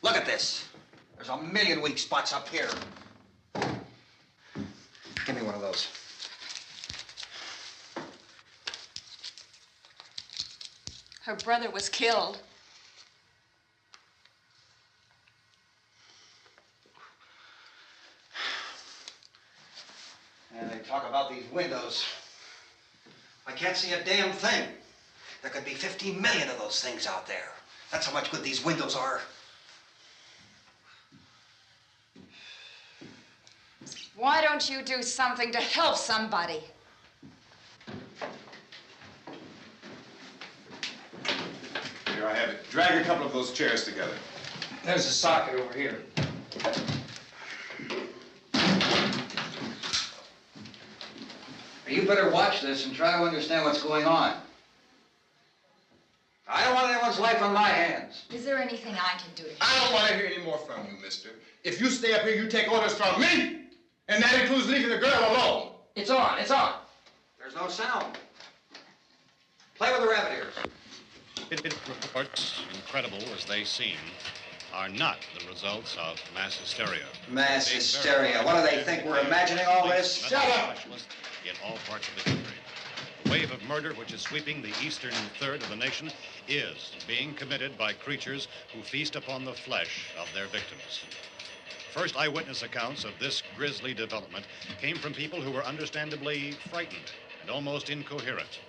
[SPEAKER 8] Look at this. There's a million weak spots up here. Give me one of those.
[SPEAKER 9] Her brother was killed.
[SPEAKER 8] And they talk about these windows. I can't see a damn thing. There could be 15 million of those things out there. That's how much good these windows are.
[SPEAKER 13] Why don't you do something to help somebody?
[SPEAKER 4] Here I have it. Drag a couple of those chairs together.
[SPEAKER 7] There's a socket over here. You better watch this and try to understand what's going on. I don't want anyone's life on my hands.
[SPEAKER 13] Is there anything I can do to help?
[SPEAKER 4] I don't want to hear any more from you, mister. If you stay up here, you take orders from me. And that includes leaving the girl alone.
[SPEAKER 7] It's on, it's on.
[SPEAKER 8] There's no sound. Play with the rabbit ears.
[SPEAKER 3] Reports, incredible as they seem, are not the results of mass hysteria.
[SPEAKER 8] Mass hysteria. What do they think? We're imagining all this?
[SPEAKER 3] Shut up! In all parts of the country. The wave of murder which is sweeping the eastern third of the nation is being committed by creatures who feast upon the flesh of their victims. First eyewitness accounts of this grisly development came from people who were understandably frightened and almost incoherent.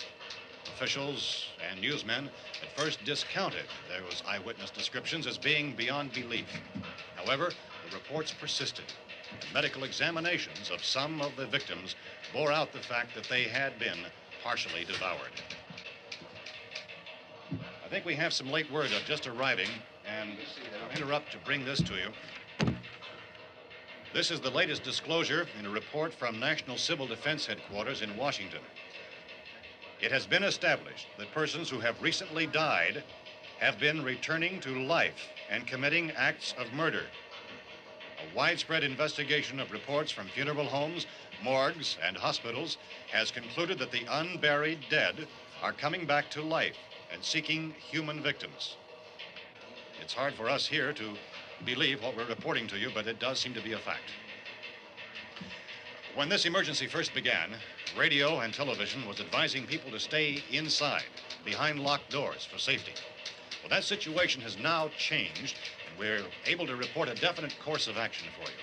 [SPEAKER 3] Officials and newsmen at first discounted those eyewitness descriptions as being beyond belief. However, the reports persisted. And medical examinations of some of the victims bore out the fact that they had been partially devoured. I think we have some late word just arriving, and I'll interrupt to bring this to you. This is the latest disclosure in a report from National Civil Defense Headquarters in Washington. It has been established that persons who have recently died have been returning to life and committing acts of murder. A widespread investigation of reports from funeral homes, morgues, and hospitals has concluded that the unburied dead are coming back to life and seeking human victims. It's hard for us here to believe what we're reporting to you, but it does seem to be a fact. When this emergency first began, radio and television was advising people to stay inside, behind locked doors for safety. Well, that situation has now changed, and we're able to report a definite course of action for you.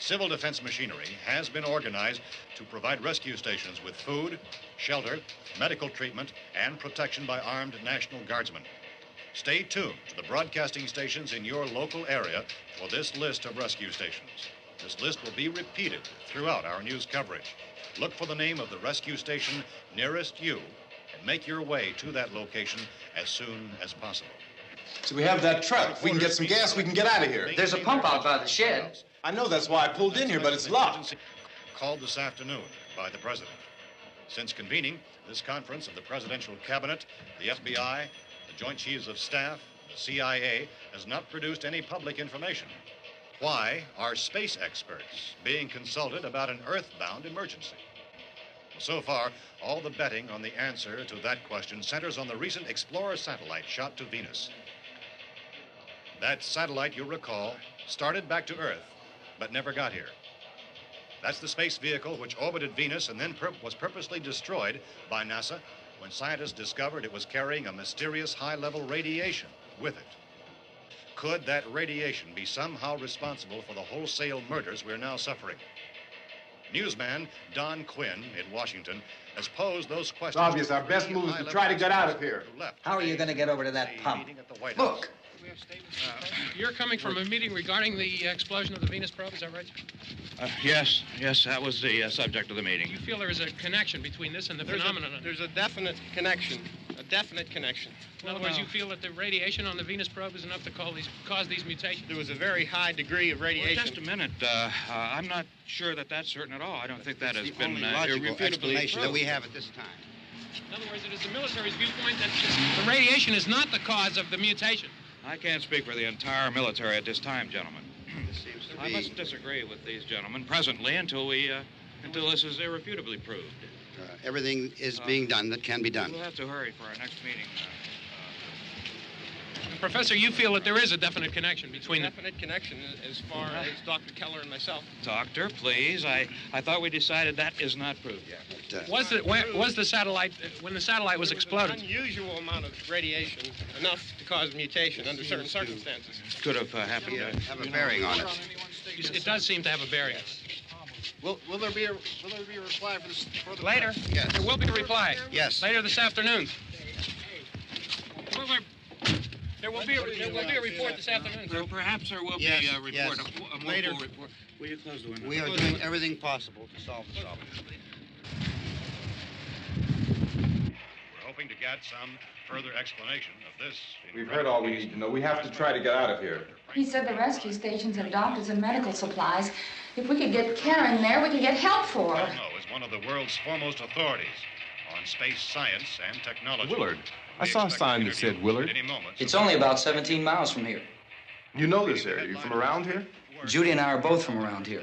[SPEAKER 3] Civil defense machinery has been organized to provide rescue stations with food, shelter, medical treatment, and protection by armed National Guardsmen. Stay tuned to the broadcasting stations in your local area for this list of rescue stations. This list will be repeated throughout our news coverage. Look for the name of the rescue station nearest you and make your way to that location as soon as possible.
[SPEAKER 4] So we have that truck. If we can get some gas, we can get out of here.
[SPEAKER 7] There's a pump out by the shed.
[SPEAKER 4] I know, that's why I pulled in here, but it's locked.
[SPEAKER 3] Called this afternoon by the president. Since convening this conference of the presidential cabinet, the FBI, the Joint Chiefs of Staff, the CIA has not produced any public information. Why are space experts being consulted about an earthbound emergency? So far, all the betting on the answer to that question centers on the recent Explorer satellite shot to Venus. That satellite, you'll recall, started back to Earth, but never got here. That's the space vehicle which orbited Venus and then was purposely destroyed by NASA when scientists discovered it was carrying a mysterious high-level radiation with it. Could that radiation be somehow responsible for the wholesale murders we're now suffering? Newsman Don Quinn in Washington has posed those questions.
[SPEAKER 12] It's obvious our best move is to try to get out of here.
[SPEAKER 8] How are you going to get over to that pump?
[SPEAKER 7] Look.
[SPEAKER 14] You're coming from a meeting regarding the explosion of the Venus probe, is that right?
[SPEAKER 15] Yes, that was the subject of the meeting.
[SPEAKER 14] You feel there is a connection between this and the phenomenon?
[SPEAKER 16] There's a definite connection.
[SPEAKER 14] In other words, you feel that the radiation on the Venus probe is enough to cause these mutations?
[SPEAKER 16] There was a very high degree of radiation.
[SPEAKER 15] Well, just a minute. I'm not sure that that's certain at all. I don't think that has been
[SPEAKER 17] logical explanation that we have at this time.
[SPEAKER 14] In other words, it is the military's viewpoint that the radiation is not the cause of the mutation.
[SPEAKER 15] I can't speak for the entire military at this time, gentlemen.
[SPEAKER 17] This seems to be...
[SPEAKER 15] I must disagree with these gentlemen presently until this is irrefutably proved.
[SPEAKER 17] Everything is being done that can be done.
[SPEAKER 15] We'll have to hurry for our next meeting.
[SPEAKER 14] Professor, you feel that there is a definite connection between them?
[SPEAKER 16] Definite connection as far as Dr. Keller and myself.
[SPEAKER 15] Doctor, please. I thought we decided that is not proved yet.
[SPEAKER 14] But, was the satellite, when the satellite was exploded?
[SPEAKER 16] An unusual amount of radiation, enough to cause mutation under certain circumstances.
[SPEAKER 15] Could have happened to
[SPEAKER 17] have a bearing on it.
[SPEAKER 14] It does seem to have a bearing.
[SPEAKER 12] Will there be a reply for this further?
[SPEAKER 14] Later?
[SPEAKER 17] Yes.
[SPEAKER 14] There will be a reply.
[SPEAKER 17] Yes.
[SPEAKER 14] Later this afternoon. There will be a report this afternoon, sir.
[SPEAKER 15] Perhaps there will
[SPEAKER 17] Yes,
[SPEAKER 15] be a report,
[SPEAKER 17] yes.
[SPEAKER 15] a more
[SPEAKER 17] Later.
[SPEAKER 15] full report. Will you close the window?
[SPEAKER 17] We are doing everything possible to solve the problem.
[SPEAKER 3] We're hoping to get some further explanation of this.
[SPEAKER 18] We've heard all we need to know. We have to try to get out of here.
[SPEAKER 9] He said the rescue stations have doctors and medical supplies. If we could get care in there, we could get help for her.
[SPEAKER 3] Romero is one of the world's foremost authorities on space science and technology.
[SPEAKER 18] Willard. I saw a sign that said Willard.
[SPEAKER 7] It's only about 17 miles from here.
[SPEAKER 18] You know this area. You from around here?
[SPEAKER 7] Judy and I are both from around here.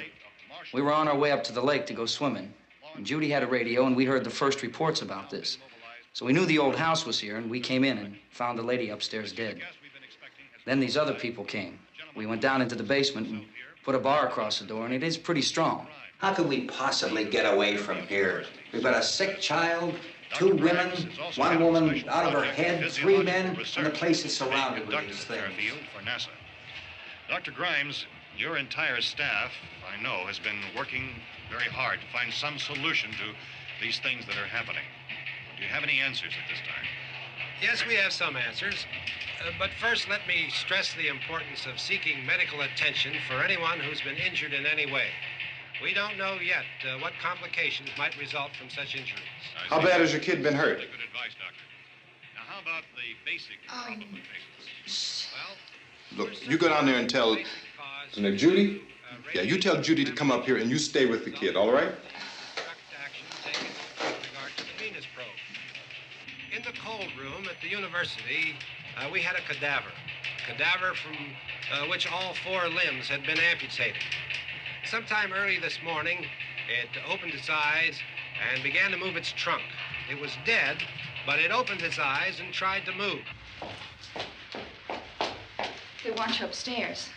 [SPEAKER 7] We were on our way up to the lake to go swimming. And Judy had a radio, and we heard the first reports about this. So we knew the old house was here, and we came in and found the lady upstairs dead. Then these other people came. We went down into the basement and put a bar across the door, and it is pretty strong.
[SPEAKER 8] How could we possibly get away from here? We've got a sick child, 2 women, 1 woman out of her head, 3 men, and the place is surrounded with these things.
[SPEAKER 3] For NASA. Dr. Grimes, your entire staff, I know, has been working very hard to find some solution to these things that are happening. Do you have any answers at this time?
[SPEAKER 16] Yes, we have some answers. But first, let me stress the importance of seeking medical attention for anyone who's been injured in any way. We don't know yet what complications might result from such injuries.
[SPEAKER 18] How bad has your kid been hurt?
[SPEAKER 3] Good advice, Doctor. Now, how about the basic problem of patients? Well,
[SPEAKER 18] Look, you go down there and tell... Now, Judy? Yeah, you tell Judy to come up here and you stay with the kid, all right?
[SPEAKER 16] In the cold room at the university, we had a cadaver from which all 4 limbs had been amputated. Sometime early this morning, it opened its eyes and began to move its trunk. It was dead, but it opened its eyes and tried to move.
[SPEAKER 9] They want you upstairs.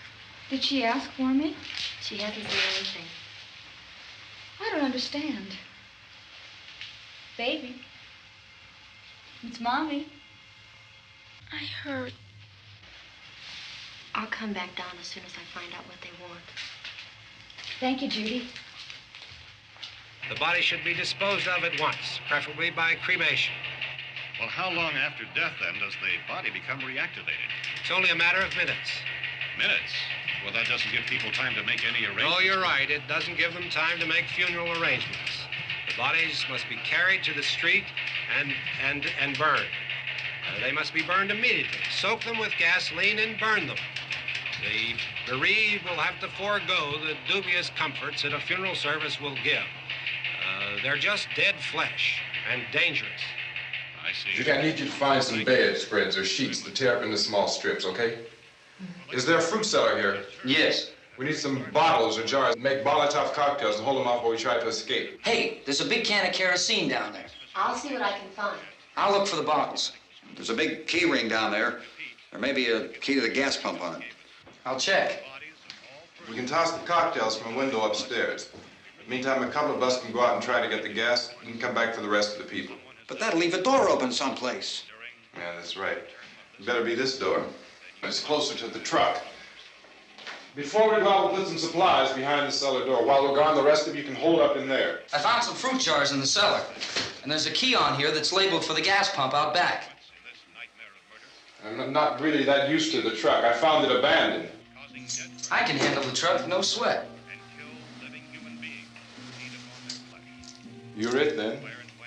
[SPEAKER 9] Did she ask for me?
[SPEAKER 11] She hasn't said anything.
[SPEAKER 9] I don't understand. Baby. It's Mommy.
[SPEAKER 11] I heard. I'll come back down as soon as I find out what they want.
[SPEAKER 9] Thank you, Judy.
[SPEAKER 16] The body should be disposed of at once, preferably by cremation.
[SPEAKER 3] well, how long after death, then, does the body become reactivated?
[SPEAKER 16] It's only a matter of minutes.
[SPEAKER 3] Minutes? Well, that doesn't give people time to make any arrangements.
[SPEAKER 16] Oh, you're right. It doesn't give them time to make funeral arrangements. The bodies must be carried to the street and burned. They must be burned immediately. Soak them with gasoline and burn them. The bereaved will have to forego the dubious comforts that a funeral service will give. They're just dead flesh and dangerous.
[SPEAKER 3] I see.
[SPEAKER 18] Judy, I need you to find some bedspreads or sheets to tear up into small strips, okay? Is there a fruit cellar here?
[SPEAKER 7] Yes.
[SPEAKER 18] We need some bottles or jars to make Molotov cocktails and hold them off while we try to escape.
[SPEAKER 7] Hey, there's a big can of kerosene down there.
[SPEAKER 11] I'll see what I can find.
[SPEAKER 7] I'll look for the bottles.
[SPEAKER 17] There's a big key ring down there. There may be a key to the gas pump on it.
[SPEAKER 7] I'll check.
[SPEAKER 18] We can toss the cocktails from a window upstairs. Meantime, a couple of us can go out and try to get the gas and come back for the rest of the people.
[SPEAKER 17] But that'll leave a door open someplace.
[SPEAKER 18] Yeah, that's right. It better be this door. It's closer to the truck. Before we go out, we'll put some supplies behind the cellar door. While we're gone, the rest of you can hold up in there.
[SPEAKER 7] I found some fruit jars in the cellar. And there's a key on here that's labeled for the gas pump out back.
[SPEAKER 18] I'm not really that used to the truck. I found it abandoned.
[SPEAKER 7] I can handle the truck, no sweat.
[SPEAKER 18] You're it, then.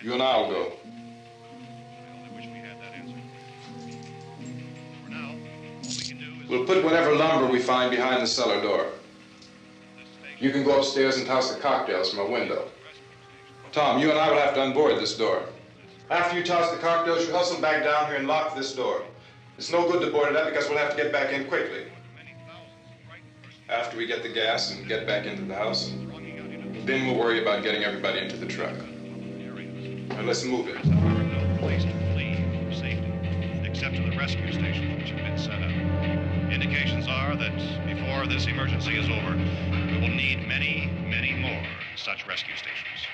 [SPEAKER 18] You and I'll go. We'll put whatever lumber we find behind the cellar door. You can go upstairs and toss the cocktails from a window. Tom, you and I will have to unboard this door. After you toss the cocktails, you hustle back down here and lock this door. It's no good to board it up because we'll have to get back in quickly. After we get the gas and get back into the house, then we'll worry about getting everybody into the truck. Now let's move it.
[SPEAKER 3] No place to flee for safety, except to the rescue stations which have been set up. Indications are that before this emergency is over, we will need many, many more such rescue stations.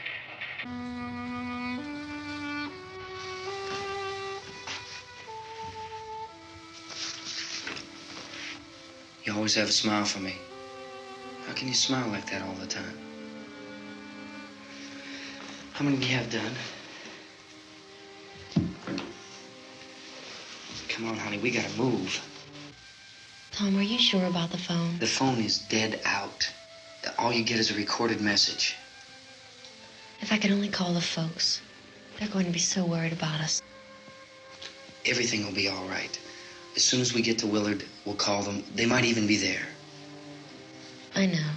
[SPEAKER 7] You always have a smile for me. How can you smile like that all the time? How many do you have done? come on, honey, we gotta move.
[SPEAKER 11] Tom, are you sure about the phone?
[SPEAKER 7] The phone is dead out. All you get is a recorded message.
[SPEAKER 11] If I could only call the folks. They're going to be so worried about us.
[SPEAKER 7] Everything will be all right. As soon as we get to Willard, we'll call them. They might even be there.
[SPEAKER 11] I know.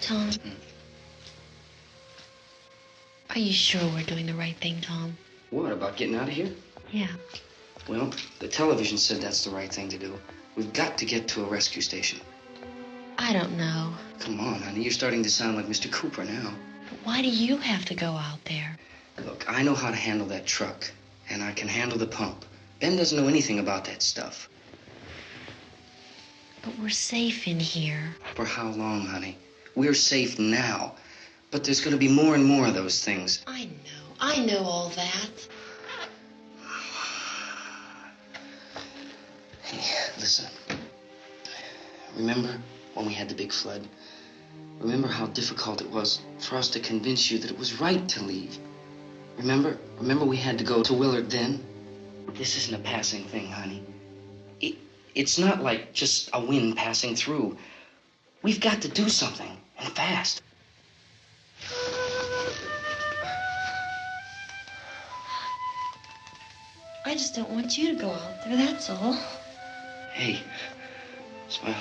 [SPEAKER 11] Tom? Are you sure we're doing the right thing, Tom?
[SPEAKER 7] What, about getting out of here?
[SPEAKER 11] Yeah.
[SPEAKER 7] Well, the television said that's the right thing to do. We've got to get to a rescue station.
[SPEAKER 11] I don't know.
[SPEAKER 7] Come on, honey. You're starting to sound like Mr. Cooper now.
[SPEAKER 11] But why do you have to go out there?
[SPEAKER 7] Look, I know how to handle that truck, and I can handle the pump. Ben doesn't know anything about that stuff.
[SPEAKER 11] But we're safe in here.
[SPEAKER 7] For how long, honey? We're safe now. But there's going to be more and more of those things.
[SPEAKER 11] I know all that.
[SPEAKER 7] Hey, listen. Remember when we had the big flood? Remember how difficult it was for us to convince you that it was right to leave? Remember we had to go to Willard then? This isn't a passing thing, honey. It's not like just a wind passing through. We've got to do something, and fast.
[SPEAKER 11] I just don't want you to go out there, that's all.
[SPEAKER 7] Hey, Smiley.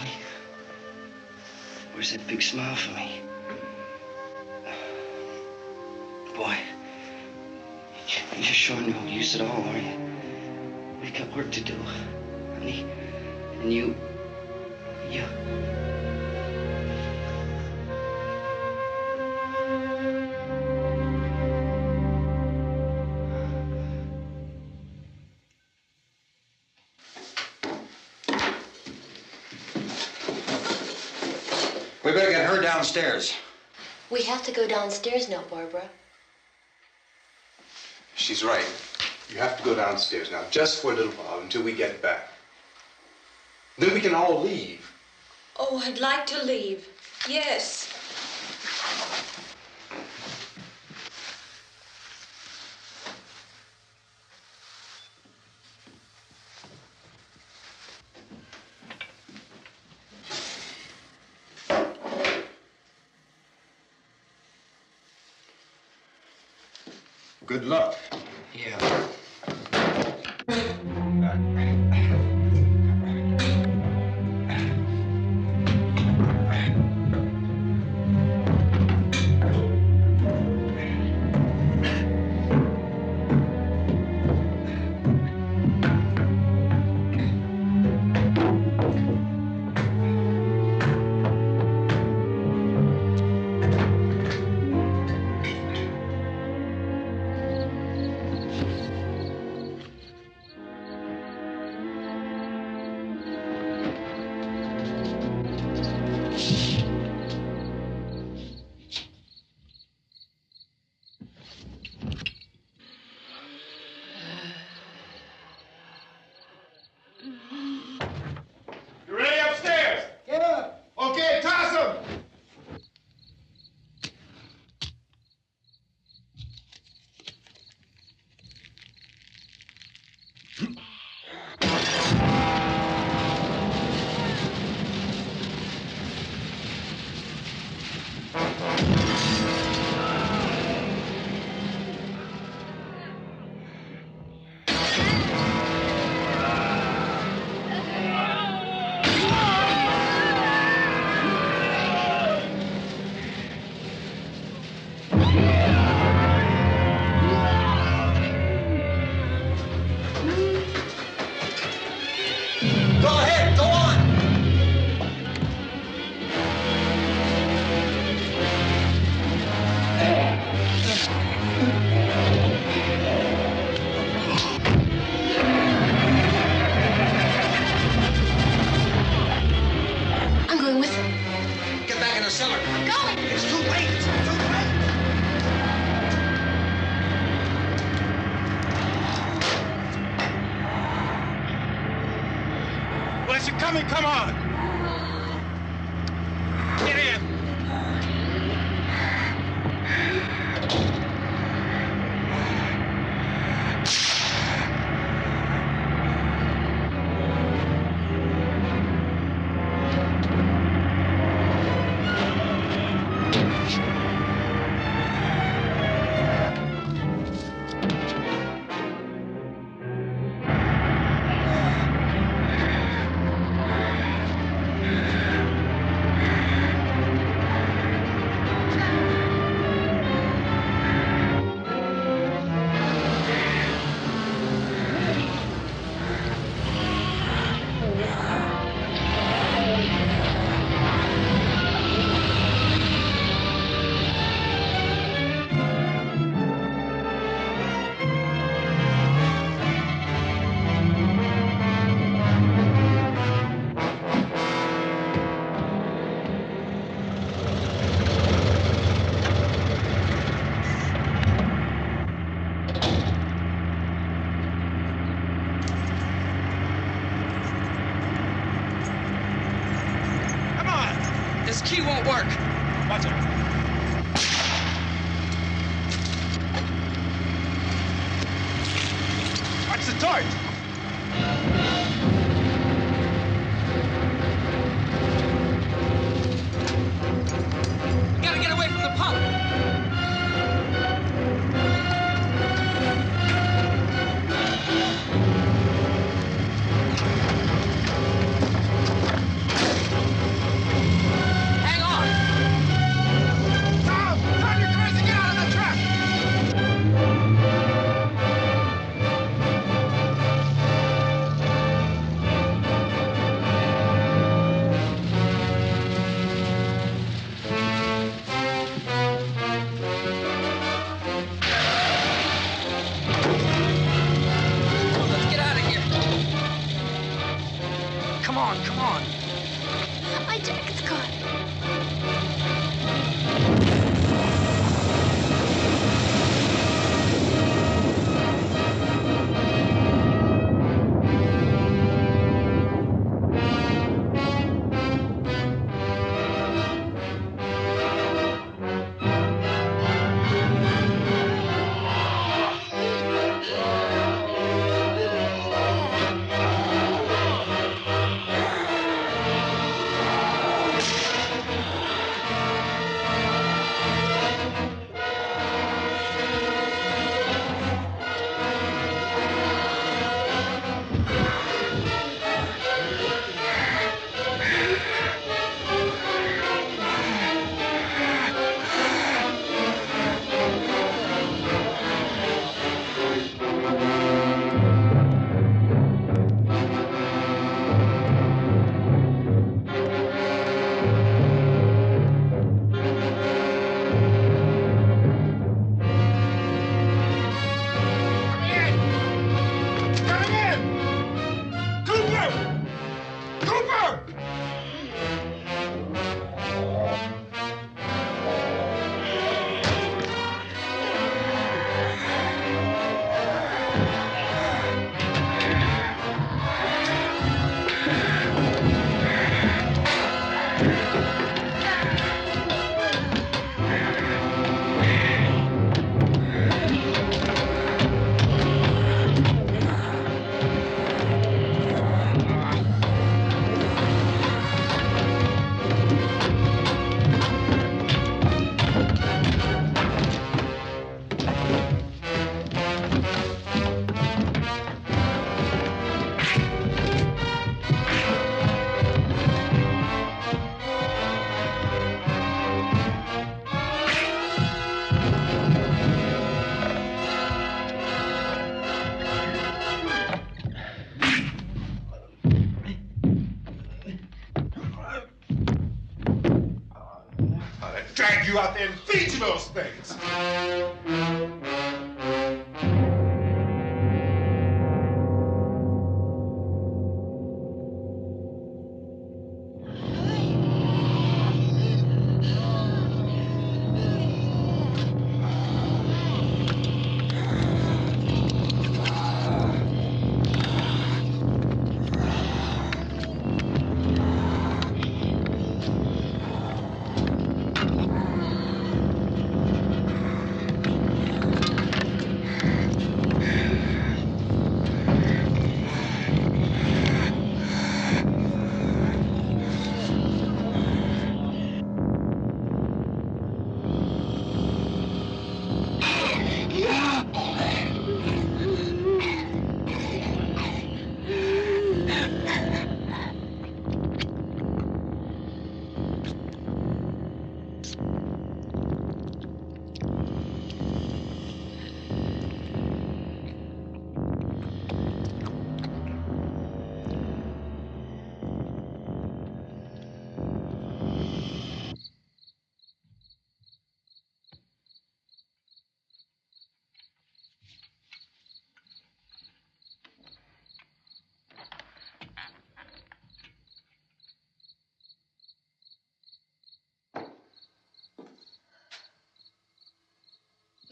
[SPEAKER 7] Where's that big smile for me? Boy, you're showing no use at all, are you? We've got work to do, honey. And you...
[SPEAKER 17] We better get her downstairs.
[SPEAKER 11] We have to go downstairs now, Barbara.
[SPEAKER 18] She's right. You have to go downstairs now, just for a little while, until we get back. Then we can all leave.
[SPEAKER 6] Oh, I'd like to leave. Yes.
[SPEAKER 18] Good luck.
[SPEAKER 7] Yeah.
[SPEAKER 12] You ready upstairs? Yeah. Okay, toss them.
[SPEAKER 8] Go ahead, go on.
[SPEAKER 11] I'm going with him.
[SPEAKER 8] Get back in the cellar.
[SPEAKER 11] I'm going.
[SPEAKER 8] It's too late. It's too late.
[SPEAKER 12] Well, is it coming? Come on. Get in.
[SPEAKER 7] won't work.
[SPEAKER 12] Watch it. Watch the torch.
[SPEAKER 7] We gotta get away from the pump. Hang on.
[SPEAKER 12] Tom! Tom, you're crazy! Get out of the truck!
[SPEAKER 7] Let's get out of here. Come on, come on.
[SPEAKER 11] My jacket's caught.
[SPEAKER 12] Drag you out there and feed you those things.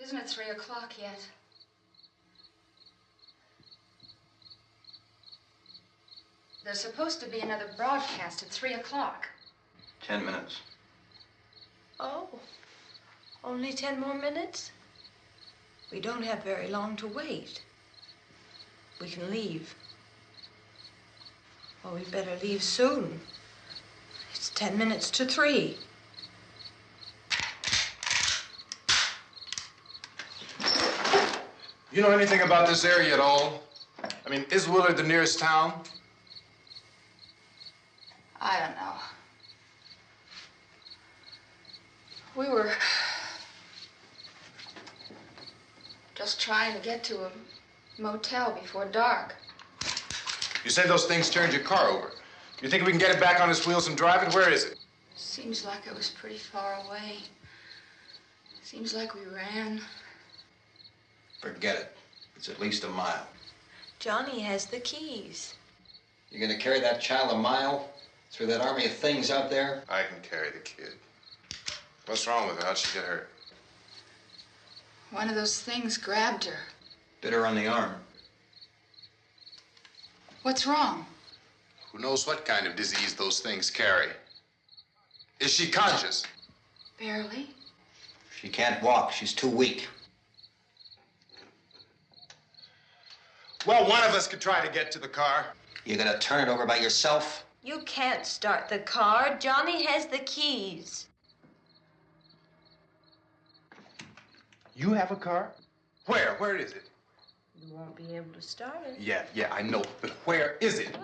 [SPEAKER 9] Isn't it 3 o'clock yet? There's supposed to be another broadcast at 3 o'clock.
[SPEAKER 17] 10 minutes.
[SPEAKER 6] Oh, only 10 more minutes? We don't have very long to wait. We can leave. Well, we'd better leave soon. It's 10 minutes to 3.
[SPEAKER 18] You know anything about this area at all? I mean, is Willard the nearest town?
[SPEAKER 9] I don't know. We were just trying to get to a motel before dark.
[SPEAKER 18] You said those things turned your car over. You think we can get it back on its wheels and drive it? Where is it?
[SPEAKER 9] Seems like it was pretty far away. Seems like we ran.
[SPEAKER 17] Forget it. It's at least a mile.
[SPEAKER 6] Johnny has the keys.
[SPEAKER 17] You gonna carry that child a mile through that army of things out there?
[SPEAKER 18] I can carry the kid. What's wrong with her? How'd she get hurt?
[SPEAKER 9] One of those things grabbed her.
[SPEAKER 17] Bit her on the arm.
[SPEAKER 9] What's wrong?
[SPEAKER 18] Who knows what kind of disease those things carry? Is she conscious?
[SPEAKER 9] Barely.
[SPEAKER 8] She can't walk. She's too weak.
[SPEAKER 18] Well, one of us could try to get to the car.
[SPEAKER 8] You gonna turn it over by yourself?
[SPEAKER 6] You can't start the car. Johnny has the keys.
[SPEAKER 18] You have a car? Where? Where is it?
[SPEAKER 6] You won't be able to start it.
[SPEAKER 18] Yeah, I know. But where is it?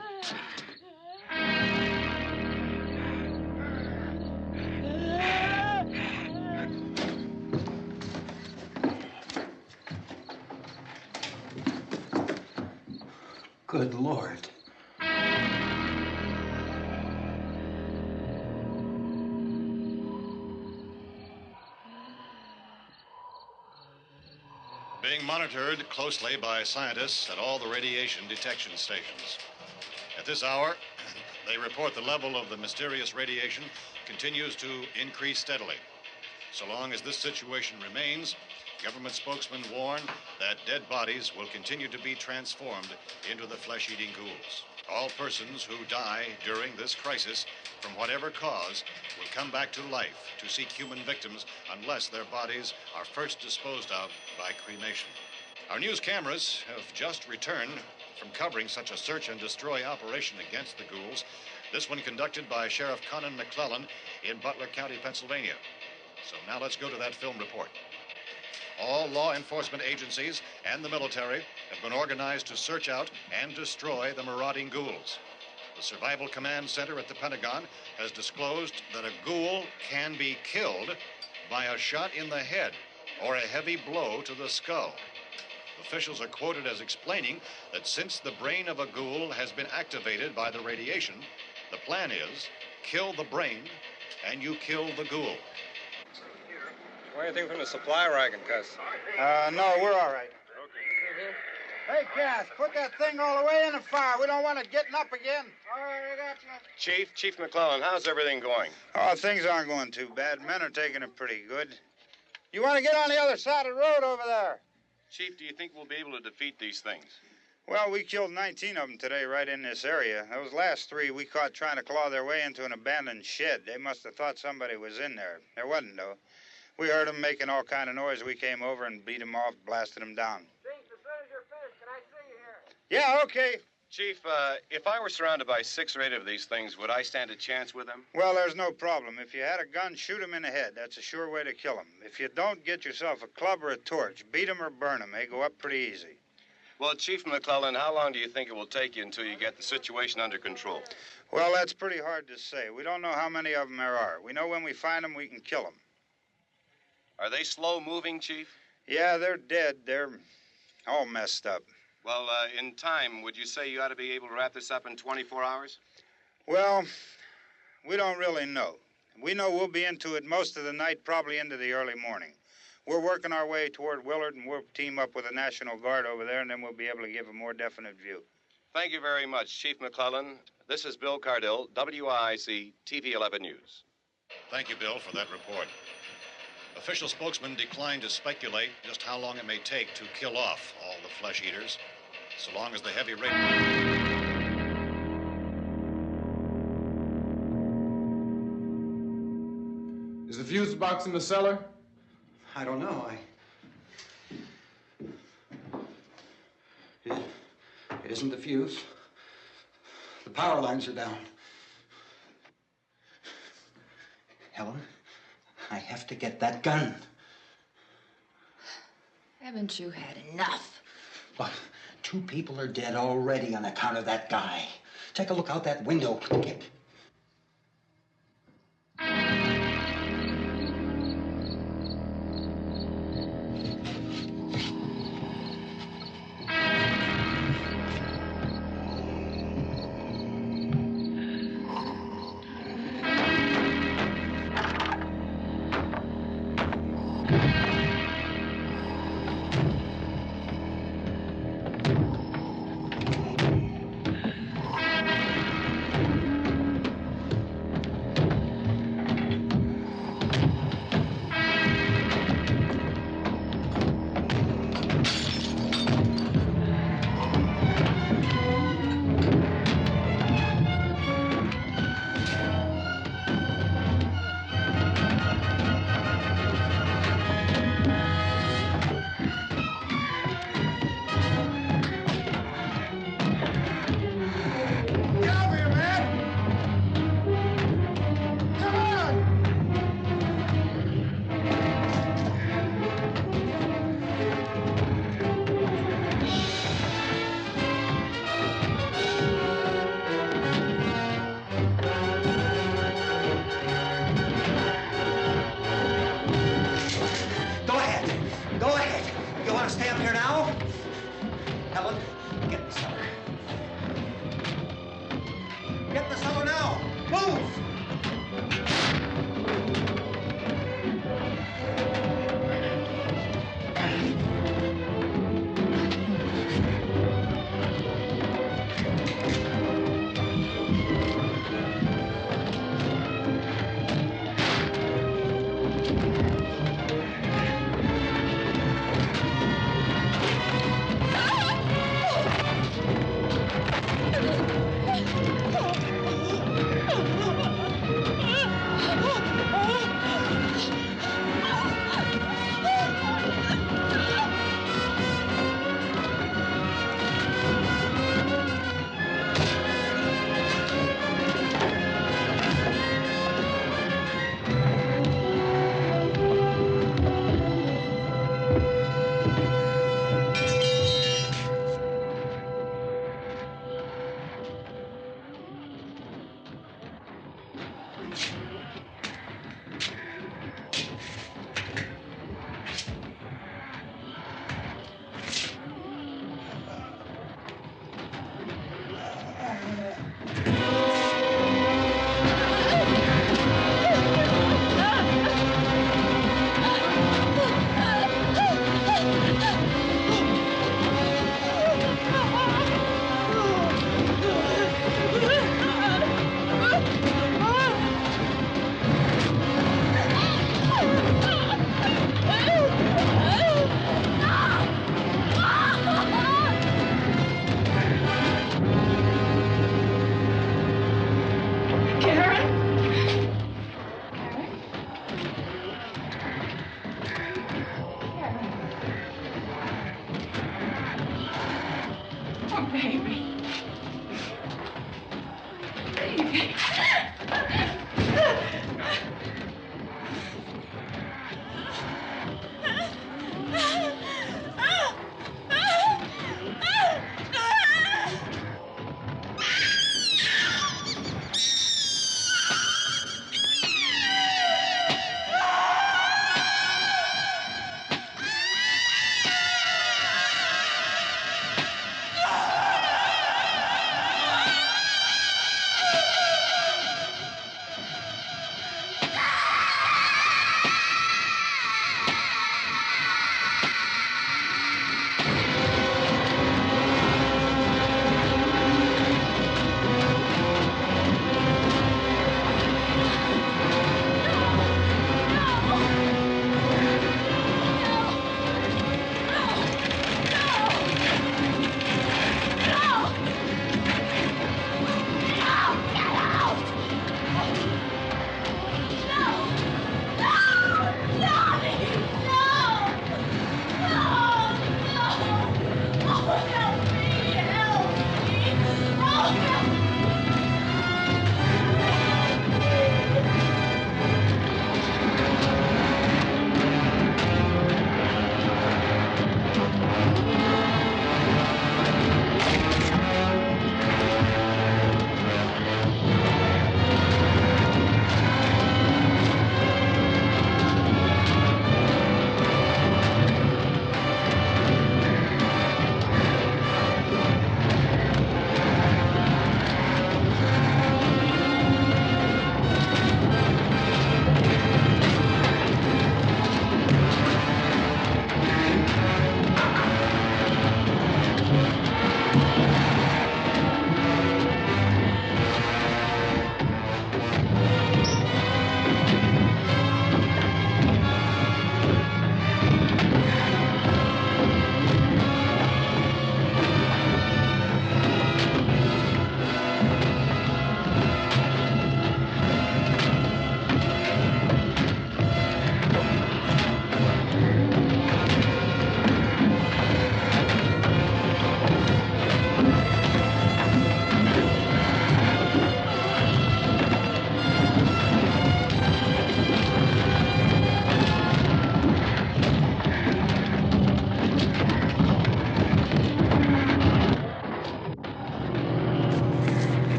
[SPEAKER 8] Good Lord.
[SPEAKER 3] Being monitored closely by scientists at all the radiation detection stations. At this hour, they report the level of the mysterious radiation continues to increase steadily. So long as this situation remains, government spokesmen warn that dead bodies will continue to be transformed into the flesh-eating ghouls. All persons who die during this crisis, from whatever cause, will come back to life to seek human victims unless their bodies are first disposed of by cremation. Our news cameras have just returned from covering such a search and destroy operation against the ghouls, this one conducted by Sheriff Conan McClellan in Butler County, Pennsylvania. So now let's go to that film report. All law enforcement agencies and the military have been organized to search out and destroy the marauding ghouls. The Survival Command Center at the Pentagon has disclosed that a ghoul can be killed by a shot in the head or a heavy blow to the skull. Officials are quoted as explaining that since the brain of a ghoul has been activated by the radiation, the plan is kill the brain and you kill the ghoul.
[SPEAKER 12] Anything from the supply wagon, Cuss?
[SPEAKER 19] No, we're all right. Hey, Cass, put that thing all the way in the fire. We don't want it getting up again. All right, I got you.
[SPEAKER 12] Chief McClellan, how's everything going?
[SPEAKER 19] Oh, things aren't going too bad. Men are taking it pretty good. You want to get on the other side of the road over there?
[SPEAKER 12] Chief, do you think we'll be able to defeat these things?
[SPEAKER 19] Well, we killed 19 of them today right in this area. Those last 3 we caught trying to claw their way into an abandoned shed. They must have thought somebody was in there. There wasn't, though. We heard them making all kind of noise. We came over and beat them off, blasted them down.
[SPEAKER 12] Chief, as soon as you're finished, can I see you here?
[SPEAKER 19] Yeah, okay.
[SPEAKER 12] Chief, if I were surrounded by 6 or 8 of these things, would I stand a chance with them?
[SPEAKER 19] Well, there's no problem. If you had a gun, shoot them in the head. That's a sure way to kill them. If you don't, get yourself a club or a torch. Beat them or burn them. They go up pretty easy.
[SPEAKER 12] Well, Chief McClellan, how long do you think it will take you until you get the situation under control?
[SPEAKER 19] Well, that's pretty hard to say. We don't know how many of them there are. We know when we find them, we can kill them.
[SPEAKER 12] Are they slow-moving, Chief?
[SPEAKER 19] Yeah, they're dead. They're all messed up.
[SPEAKER 12] Well, in time, would you say you ought to be able to wrap this up in 24 hours?
[SPEAKER 19] Well, we don't really know. We know we'll be into it most of the night, probably into the early morning. We're working our way toward Willard, and we'll team up with the National Guard over there, and then we'll be able to give a more definite view.
[SPEAKER 12] Thank you very much, Chief McClellan. This is Bill Cardill, WIC TV 11 News.
[SPEAKER 3] Thank you, Bill, for that report. Official spokesmen declined to speculate just how long it may take to kill off all the flesh eaters, so long as the heavy rate...
[SPEAKER 18] Is the fuse box in the cellar?
[SPEAKER 8] I don't know. It isn't the fuse. The power lines are down. Helen, I have to get that gun.
[SPEAKER 13] Haven't you had enough?
[SPEAKER 8] Look, 2 people are dead already on account of that guy. Take a look out that window. Get...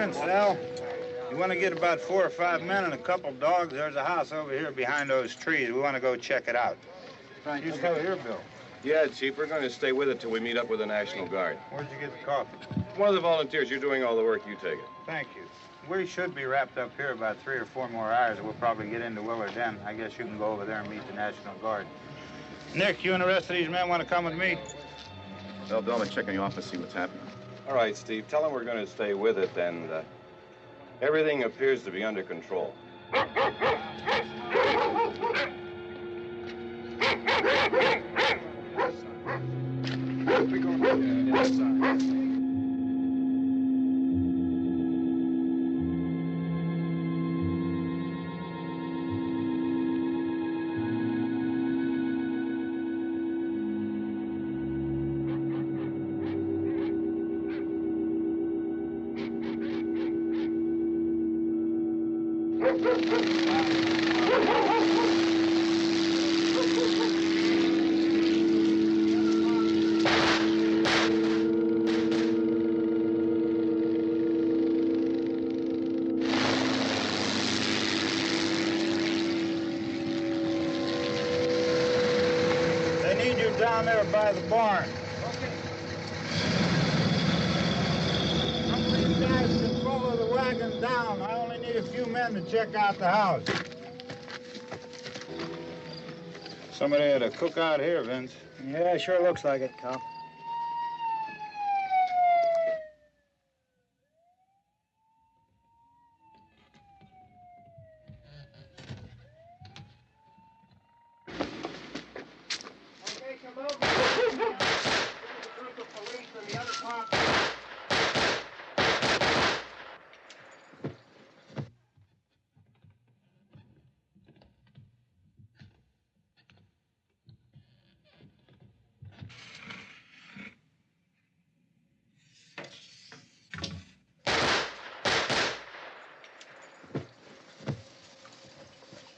[SPEAKER 19] Vince, Al. You want to get about 4 or 5 men and a couple dogs? There's a house over here behind those trees. We want to go check it out.
[SPEAKER 20] Right.
[SPEAKER 19] You stay here, Bill.
[SPEAKER 12] Yeah, Chief, we're going to stay with it till we meet up with the National Guard.
[SPEAKER 19] Where'd you get the coffee?
[SPEAKER 12] One of the volunteers. You're doing all the work. You take it.
[SPEAKER 19] Thank you. We should be wrapped up here about 3 or 4 more hours. We'll probably get into Willard Den. I guess you can go over there and meet the National Guard. Nick, you and the rest of these men want to come with me?
[SPEAKER 20] Well, Bill, I'm check in the office, see what's happening.
[SPEAKER 12] All right, Steve. Tell them we're going to stay with it, and everything appears to be under control.
[SPEAKER 20] We go inside.
[SPEAKER 19] Down there by the barn. Okay. Some of you guys can follow the wagon down. I only need a few men to check out the house. Somebody had a cookout here, Vince.
[SPEAKER 20] Yeah, sure looks like it, Cal.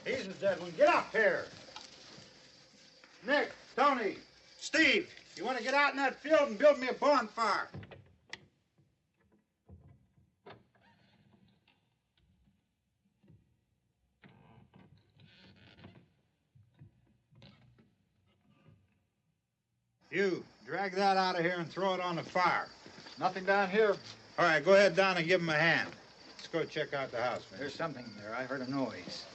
[SPEAKER 19] He's the dead one. Get up here. Nick, Tony, Steve, you want to get out in that field and build me a bonfire? You, drag that out of here and throw it on the fire.
[SPEAKER 20] Nothing down here.
[SPEAKER 19] All right, go ahead down and give him a hand. Let's go check out the house, man.
[SPEAKER 20] There's something there. I heard a noise.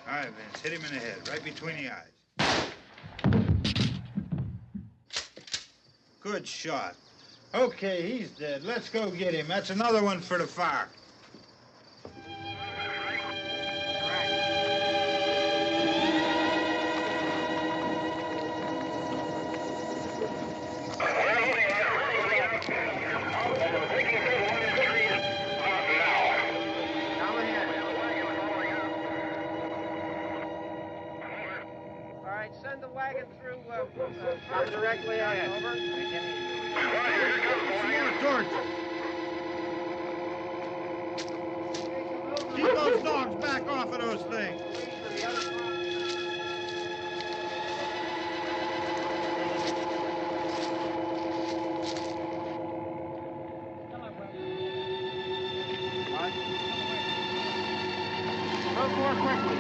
[SPEAKER 19] All right, Vince, hit him in the head, right between the eyes. Good shot. Okay, he's dead. Let's go get him. That's another one for the fire.
[SPEAKER 10] Send the wagon through directly on over.
[SPEAKER 19] More torches. Keep those dogs back off of those things.
[SPEAKER 10] Move more quickly.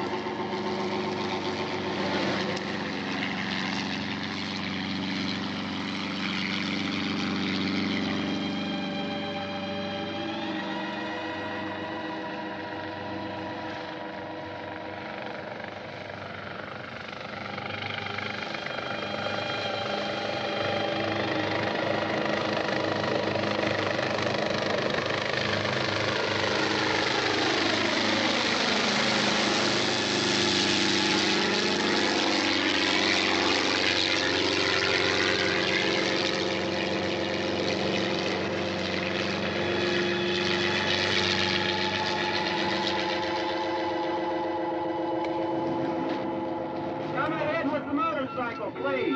[SPEAKER 10] Please.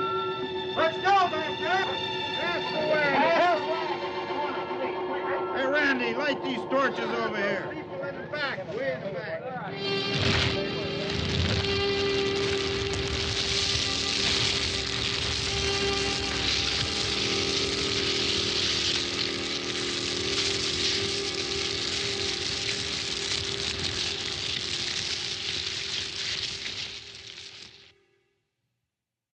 [SPEAKER 10] Let's go, Banker. That's the way.
[SPEAKER 19] Hey, Randy, light these torches over here. People in the back. Way in the back.